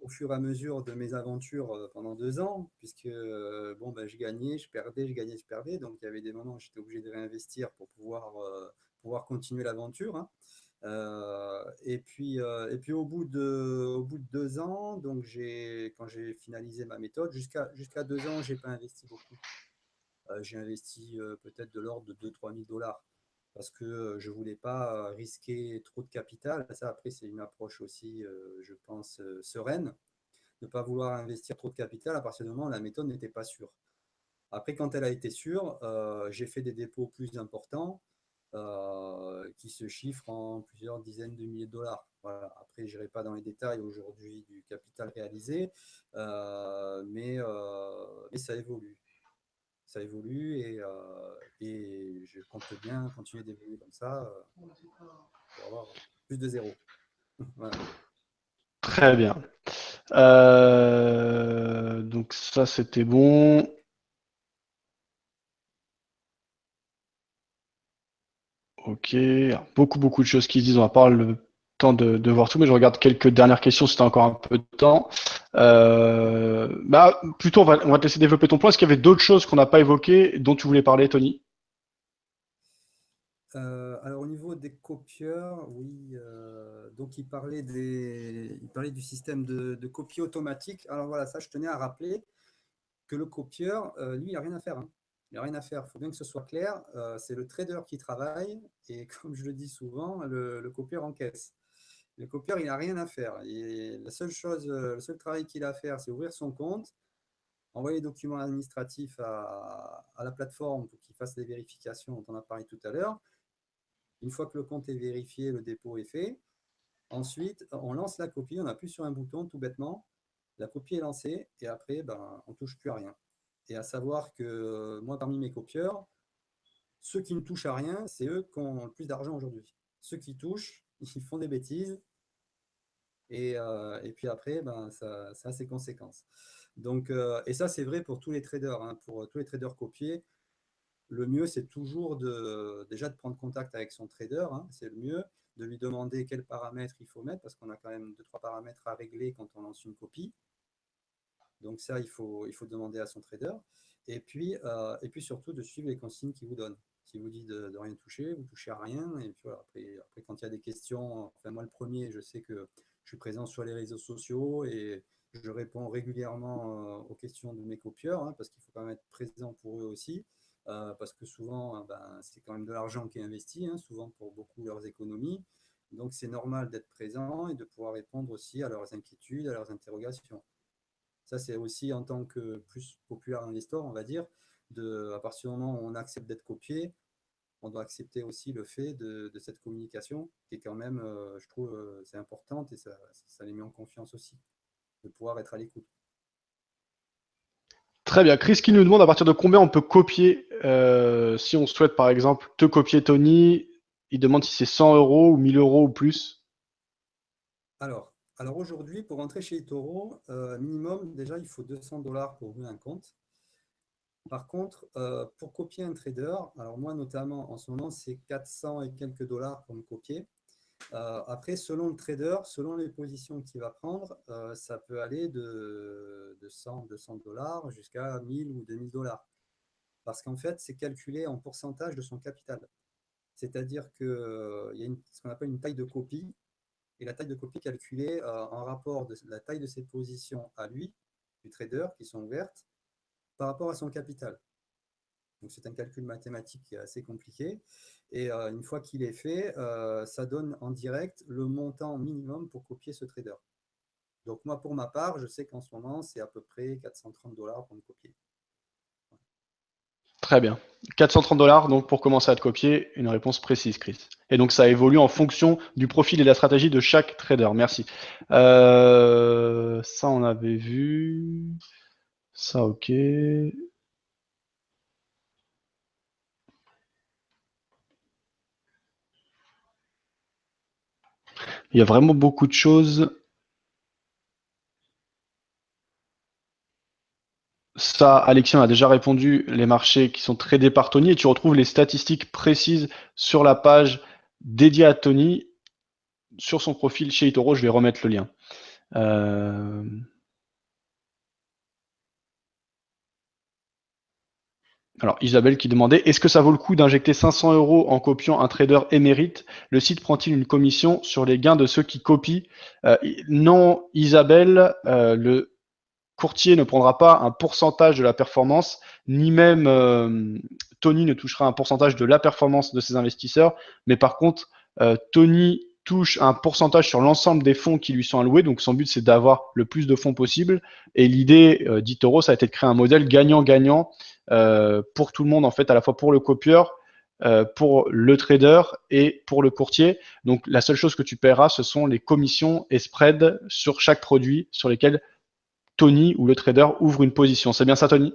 au fur et à mesure de mes aventures pendant 2 ans, puisque bon, ben, je gagnais, je perdais, je gagnais, je perdais. Donc il y avait des moments où j'étais obligé de réinvestir pour pouvoir continuer l'aventure, hein. Et puis au bout de 2 ans, donc quand j'ai finalisé ma méthode, jusqu'à 2 ans, j'ai pas investi beaucoup. J'ai investi peut-être de l'ordre de 2 000 à 3 000 $ parce que je ne voulais pas risquer trop de capital. Ça, après, c'est une approche aussi, je pense, sereine, de ne pas vouloir investir trop de capital à partir du moment où la méthode n'était pas sûre. Après, quand elle a été sûre, j'ai fait des dépôts plus importants qui se chiffrent en plusieurs dizaines de milliers de dollars. Voilà. Après, je n'irai pas dans les détails aujourd'hui du capital réalisé, mais ça évolue. Ça évolue et je compte bien continuer d'évoluer comme ça pour avoir plus de zéro. Voilà. Très bien. Donc ça, c'était bon. Ok. Alors, beaucoup de choses qui se disent. On va pas avoir le temps de voir tout, mais je regarde quelques dernières questions si tu as encore un peu de temps. Bah, plutôt, on va te laisser développer ton point. Est-ce qu'il y avait d'autres choses qu'on n'a pas évoquées dont tu voulais parler, Tony? Alors au niveau des copieurs, oui, donc il parlait du système de copie automatique. Alors voilà, ça je tenais à rappeler que le copieur, lui, il n'a rien à faire, hein. Il n'a rien à faire, il faut bien que ce soit clair. C'est le trader qui travaille et comme je le dis souvent, le copieur encaisse. Le copieur, il n'a rien à faire. Et la seule chose, le seul travail qu'il a à faire, c'est ouvrir son compte, envoyer les documents administratifs à la plateforme pour qu'il fasse les vérifications dont on a parlé tout à l'heure. Une fois que le compte est vérifié, le dépôt est fait. Ensuite, on lance la copie, on appuie sur un bouton tout bêtement, la copie est lancée et après, ben, on ne touche plus à rien. Et à savoir que moi, parmi mes copieurs, ceux qui ne touchent à rien, c'est eux qui ont le plus d'argent aujourd'hui. Ceux qui touchent, ils font des bêtises et puis après, ben, ça a ses conséquences. Donc, et ça, c'est vrai pour tous les traders, hein, pour tous les traders copiés. Le mieux, c'est toujours déjà de prendre contact avec son trader, hein, c'est le mieux, de lui demander quels paramètres il faut mettre, parce qu'on a quand même 2-3 paramètres à régler quand on lance une copie. Donc ça, il faut demander à son trader. Et puis surtout, de suivre les consignes qu'il vous donne. S'il vous dit de rien toucher, vous ne touchez à rien. Et puis voilà, après, quand il y a des questions, enfin moi le premier, je sais que je suis présent sur les réseaux sociaux et je réponds régulièrement aux questions de mes copieurs, hein, parce qu'il faut quand même être présent pour eux aussi. Parce que souvent, ben, c'est quand même de l'argent qui est investi, hein, souvent pour beaucoup leurs économies. Donc c'est normal d'être présent et de pouvoir répondre aussi à leurs inquiétudes, à leurs interrogations. Ça, c'est aussi en tant que plus populaire investor, on va dire, à partir du moment où on accepte d'être copié, on doit accepter aussi le fait de cette communication, qui est quand même, je trouve, c'est importante et ça les met en confiance aussi, de pouvoir être à l'écoute. Très bien. Chris qui nous demande à partir de combien on peut copier, si on souhaite par exemple te copier Tony, il demande si c'est 100 euros ou 1000 euros ou plus. Alors aujourd'hui, pour entrer chez eToro, minimum, déjà, il faut 200 $ pour ouvrir un compte. Par contre, pour copier un trader, alors moi notamment en ce moment, c'est 400 et quelques dollars pour me copier. Après, selon le trader, selon les positions qu'il va prendre, ça peut aller de 100, 200 $ jusqu'à 1000 ou 2000 $. Parce qu'en fait, c'est calculé en pourcentage de son capital. C'est-à-dire qu'il y a ce qu'on appelle une taille de copie, et la taille de copie calculée en rapport de la taille de ses positions à lui, du trader, qui sont ouvertes, par rapport à son capital. Donc c'est un calcul mathématique qui est assez compliqué. Et une fois qu'il est fait, ça donne en direct le montant minimum pour copier ce trader. Donc moi, pour ma part, je sais qu'en ce moment, c'est à peu près 430 $ pour me copier. Très bien. 430 $ donc pour commencer à te copier, une réponse précise, Chris. Et donc ça évolue en fonction du profil et de la stratégie de chaque trader. Merci. Ça on avait vu. Ça ok. Il y a vraiment beaucoup de choses. Ça, Alexis on a déjà répondu, les marchés qui sont tradés par Tony, et tu retrouves les statistiques précises sur la page dédiée à Tony, sur son profil chez eToro, je vais remettre le lien. Alors Isabelle qui demandait, est-ce que ça vaut le coup d'injecter 500 € en copiant un trader émérite? Le site prend-il une commission sur les gains de ceux qui copient? Non, Isabelle, le courtier ne prendra pas un pourcentage de la performance, ni même Tony ne touchera un pourcentage de la performance de ses investisseurs, mais par contre, Tony touche un pourcentage sur l'ensemble des fonds qui lui sont alloués, donc son but c'est d'avoir le plus de fonds possible, et l'idée d'eToro, ça a été de créer un modèle gagnant-gagnant pour tout le monde, en fait, à la fois pour le copieur, pour le trader et pour le courtier. Donc la seule chose que tu paieras, ce sont les commissions et spreads sur chaque produit sur lesquels Tony ou le trader ouvre une position. C'est bien ça, Tony?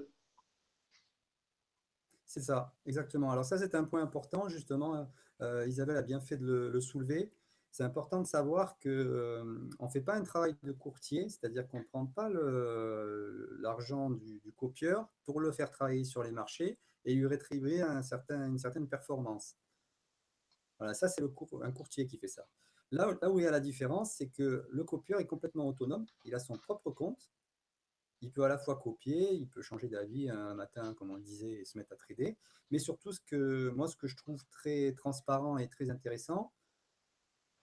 C'est ça, exactement. Alors ça, c'est un point important, justement. Isabelle a bien fait de le soulever. C'est important de savoir qu'on ne fait pas un travail de courtier, c'est-à-dire qu'on ne prend pas l'argent du copieur pour le faire travailler sur les marchés et lui rétribuer une certaine performance. Voilà, ça, c'est un courtier qui fait ça. Là où il y a la différence, c'est que le copieur est complètement autonome. Il a son propre compte. Il peut à la fois copier, il peut changer d'avis un matin, comme on le disait, et se mettre à trader. Mais surtout, ce que je trouve très transparent et très intéressant,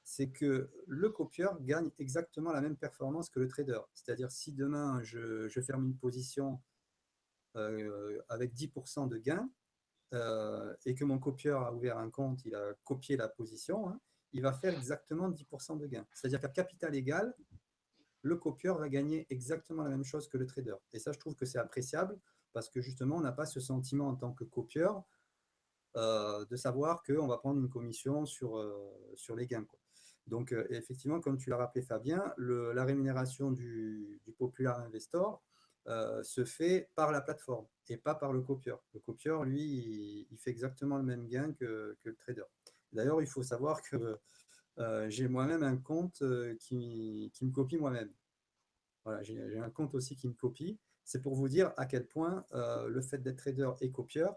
c'est que le copieur gagne exactement la même performance que le trader. C'est-à-dire, si demain, je ferme une position avec 10% de gain, et que mon copieur a ouvert un compte, il a copié la position, hein, il va faire exactement 10% de gain. C'est-à-dire qu'à capital égal, le copieur va gagner exactement la même chose que le trader. Et ça, je trouve que c'est appréciable parce que justement, on n'a pas ce sentiment en tant que copieur de savoir qu'on va prendre une commission sur les gains, quoi. Donc, effectivement, comme tu l'as rappelé, Fabien, la rémunération du Popular Investor se fait par la plateforme et pas par le copieur. Le copieur, lui, il fait exactement le même gain que le trader. D'ailleurs, il faut savoir que j'ai moi-même un compte qui me copie moi-même. Voilà, j'ai un compte aussi qui me copie. C'est pour vous dire à quel point le fait d'être trader et copieur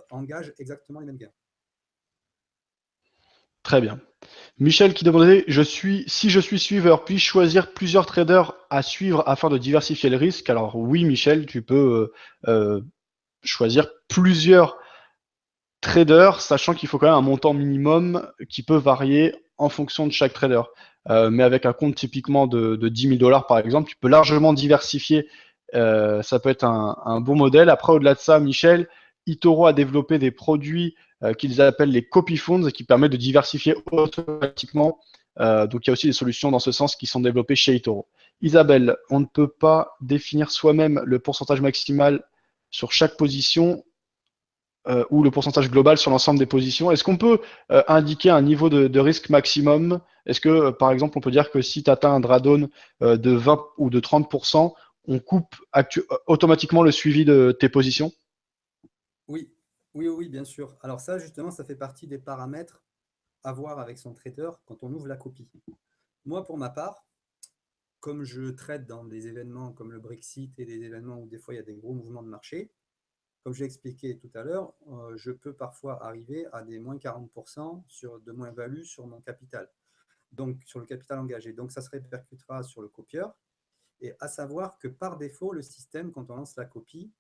engage exactement les mêmes gains. Très bien. Michel qui demandait, si je suis suiveur, puis choisir plusieurs traders à suivre afin de diversifier le risque. Alors oui, Michel, tu peux choisir plusieurs traders, sachant qu'il faut quand même un montant minimum qui peut varier en fonction de chaque trader. Mais avec un compte typiquement de 10 000 $ par exemple, tu peux largement diversifier. Ça peut être un bon modèle. Après, au-delà de ça, Michel, eToro a développé des produits qu'ils appellent les copy funds qui permettent de diversifier automatiquement. Donc il y a aussi des solutions dans ce sens qui sont développées chez eToro. Isabelle, on ne peut pas définir soi-même le pourcentage maximal sur chaque position ou le pourcentage global sur l'ensemble des positions. Est-ce qu'on peut indiquer un niveau de risque maximum? Est-ce que, par exemple, on peut dire que si tu atteins un drawdown de 20 ou de 30%, on coupe automatiquement le suivi de tes positions? Oui, oui, bien sûr. Alors ça, justement, ça fait partie des paramètres à voir avec son trader quand on ouvre la copie. Moi, pour ma part, comme je traite dans des événements comme le Brexit et des événements où des fois il y a des gros mouvements de marché, comme je l'ai expliqué tout à l'heure, je peux parfois arriver à des moins 40% de moins-value sur mon capital, donc sur le capital engagé. Donc ça se répercutera sur le copieur. Et à savoir que par défaut, le système, quand on lance la copie,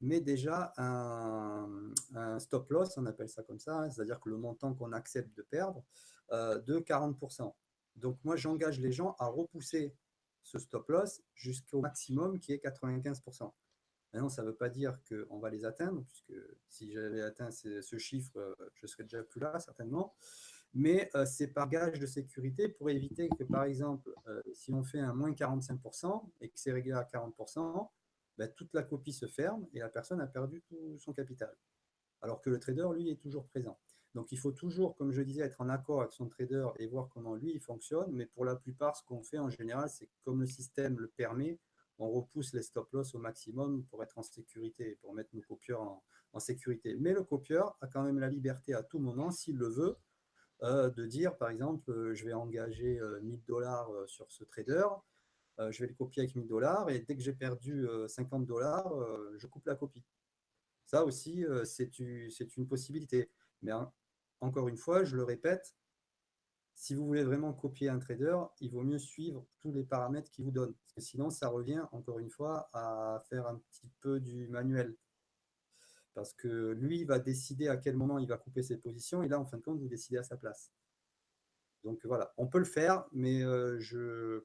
met déjà un stop loss, on appelle ça comme ça, hein, c'est-à-dire que le montant qu'on accepte de perdre, de 40%. Donc moi, j'engage les gens à repousser ce stop loss jusqu'au maximum qui est 95%. Maintenant, ça ne veut pas dire qu'on va les atteindre, puisque si j'avais atteint ce chiffre, je serais déjà plus là, certainement. Mais c'est par gage de sécurité pour éviter que, par exemple, si on fait un moins 45% et que c'est réglé à 40%, ben, toute la copie se ferme et la personne a perdu tout son capital. Alors que le trader, lui, est toujours présent. Donc il faut toujours, comme je disais, être en accord avec son trader et voir comment lui, il fonctionne. Mais pour la plupart, ce qu'on fait en général, c'est que comme le système le permet, on repousse les stop-loss au maximum pour être en sécurité, pour mettre nos copieurs en sécurité. Mais le copieur a quand même la liberté à tout moment, s'il le veut, de dire, par exemple, je vais engager 1000 $ sur ce trader, je vais le copier avec 1000 $ et dès que j'ai perdu 50 $, je coupe la copie. Ça aussi, c'est une possibilité. Mais encore une fois, je le répète, si vous voulez vraiment copier un trader, il vaut mieux suivre tous les paramètres qu'il vous donne. Parce que sinon, ça revient, encore une fois, à faire un petit peu du manuel. Parce que lui, il va décider à quel moment il va couper ses positions. Et là, en fin de compte, vous décidez à sa place. Donc voilà, on peut le faire, mais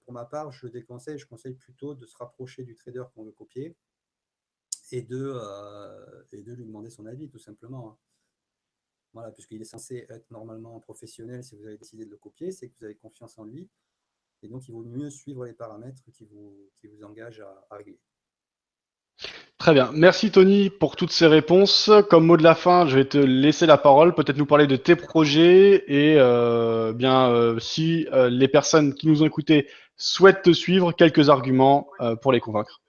pour ma part, je déconseille, je conseille plutôt de se rapprocher du trader qu'on veut copier et de lui demander son avis, tout simplement, hein. Voilà, puisqu'il est censé être normalement professionnel, si vous avez décidé de le copier, c'est que vous avez confiance en lui, et donc il vaut mieux suivre les paramètres qui vous engagent à régler. Très bien. Merci Tony pour toutes ces réponses. Comme mot de la fin, je vais te laisser la parole, peut-être nous parler de tes projets et si les personnes qui nous ont écoutés souhaitent te suivre, quelques arguments pour les convaincre.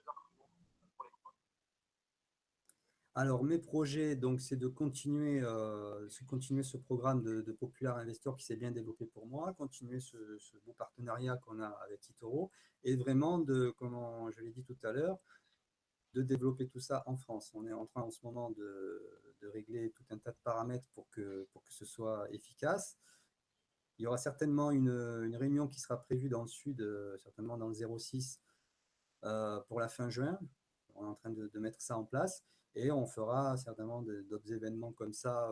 Alors, mes projets, donc, c'est de continuer ce programme de Popular Investor qui s'est bien développé pour moi, continuer ce beau partenariat qu'on a avec eToro, et vraiment, comme je l'ai dit tout à l'heure, de développer tout ça en France. On est en train en ce moment de régler tout un tas de paramètres pour que ce soit efficace. Il y aura certainement une réunion qui sera prévue dans le sud, certainement dans le 06, pour la fin juin. On est en train de mettre ça en place et on fera certainement d'autres événements comme ça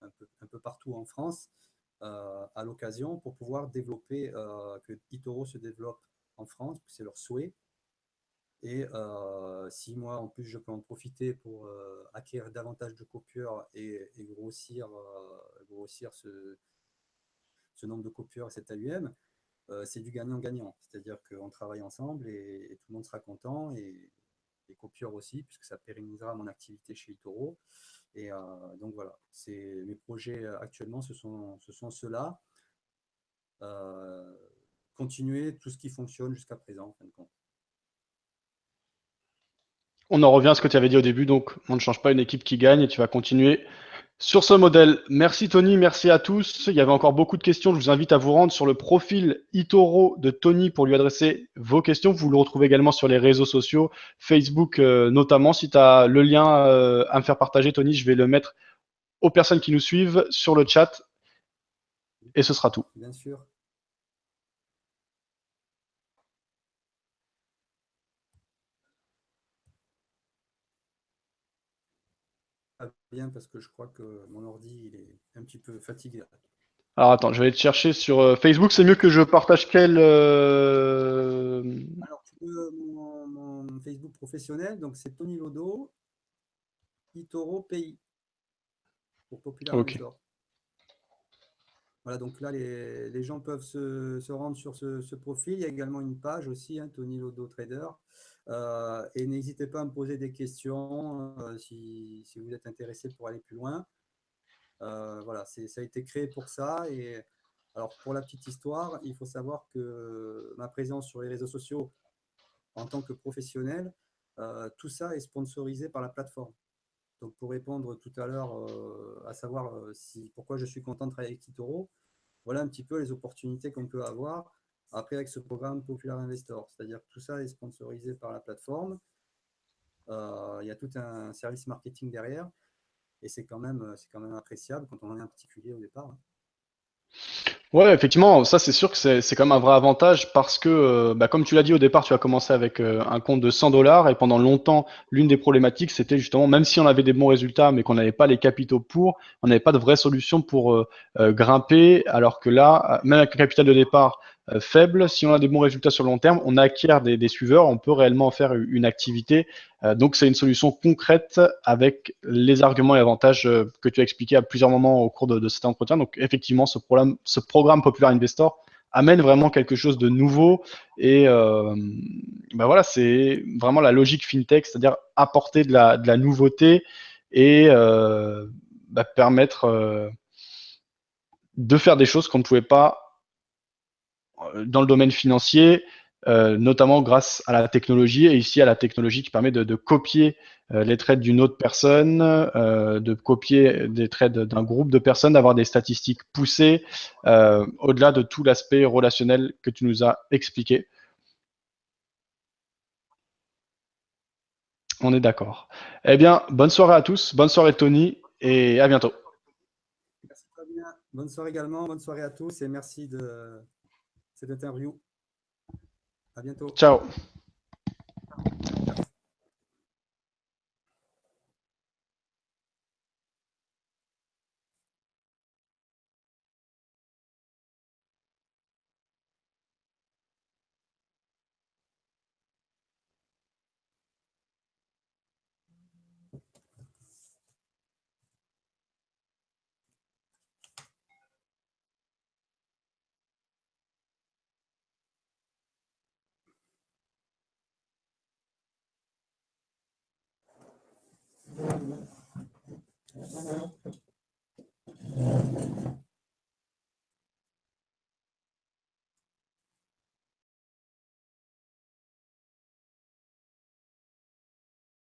un peu partout en France à l'occasion pour pouvoir développer, que eToro se développe en France, c'est leur souhait. Et si moi, en plus, je peux en profiter pour acquérir davantage de copieurs et grossir ce nombre de copieurs et cet AUM, c'est du gagnant-gagnant. C'est-à-dire qu'on travaille ensemble et tout le monde sera content et les copieurs aussi, puisque ça pérennisera mon activité chez eToro. Et donc voilà, mes projets actuellement, ce sont ceux-là. Continuer tout ce qui fonctionne jusqu'à présent, en fin de compte. On en revient à ce que tu avais dit au début, donc on ne change pas une équipe qui gagne et tu vas continuer sur ce modèle. Merci Tony, merci à tous. Il y avait encore beaucoup de questions. Je vous invite à vous rendre sur le profil eToro de Tony pour lui adresser vos questions. Vous le retrouvez également sur les réseaux sociaux, Facebook notamment. Si tu as le lien à me faire partager, Tony, je vais le mettre aux personnes qui nous suivent sur le chat et ce sera tout. Bien sûr. Bien, parce que je crois que mon ordi il est un petit peu fatigué. Alors attends, je vais aller te chercher sur Facebook. C'est mieux que je partage quel Alors, mon Facebook professionnel, donc c'est Tony Lodo, eToro Pays, pour Popular Ok. Investor. Voilà, donc là, les gens peuvent se rendre sur ce profil. Il y a également une page aussi, hein, Tony Lodo Trader. Et n'hésitez pas à me poser des questions si vous êtes intéressé pour aller plus loin. Voilà, ça a été créé pour ça. Et alors, pour la petite histoire, il faut savoir que ma présence sur les réseaux sociaux en tant que professionnel, tout ça est sponsorisé par la plateforme. Donc, pour répondre tout à l'heure à savoir pourquoi je suis content de travailler avec eToro, voilà un petit peu les opportunités qu'on peut avoir après avec ce programme Popular Investor. C'est-à-dire que tout ça est sponsorisé par la plateforme. Il y a tout un service marketing derrière et c'est quand même appréciable quand on est un particulier au départ. Ouais, effectivement, ça c'est sûr que c'est quand même un vrai avantage parce que, bah, comme tu l'as dit au départ, tu as commencé avec un compte de 100 dollars et pendant longtemps, l'une des problématiques, c'était justement, même si on avait des bons résultats, mais qu'on n'avait pas les capitaux pour, on n'avait pas de vraie solution pour grimper, alors que là, même avec un capital de départ faible, si on a des bons résultats sur le long terme, on acquiert des suiveurs, on peut réellement en faire une activité. Donc c'est une solution concrète avec les arguments et avantages que tu as expliqués à plusieurs moments au cours de cet entretien. Donc effectivement, ce programme Popular Investor amène vraiment quelque chose de nouveau et bah voilà, c'est vraiment la logique fintech, c'est-à-dire apporter de la nouveauté et bah permettre de faire des choses qu'on ne pouvait pas dans le domaine financier, notamment grâce à la technologie, et ici à la technologie qui permet de copier les trades d'une autre personne, de copier des trades d'un groupe de personnes, d'avoir des statistiques poussées, au-delà de tout l'aspect relationnel que tu nous as expliqué. On est d'accord. Eh bien, bonne soirée à tous, bonne soirée Tony, et à bientôt. Merci Fabien. Bonne soirée également, bonne soirée à tous et merci de cette interview. À bientôt. Ciao.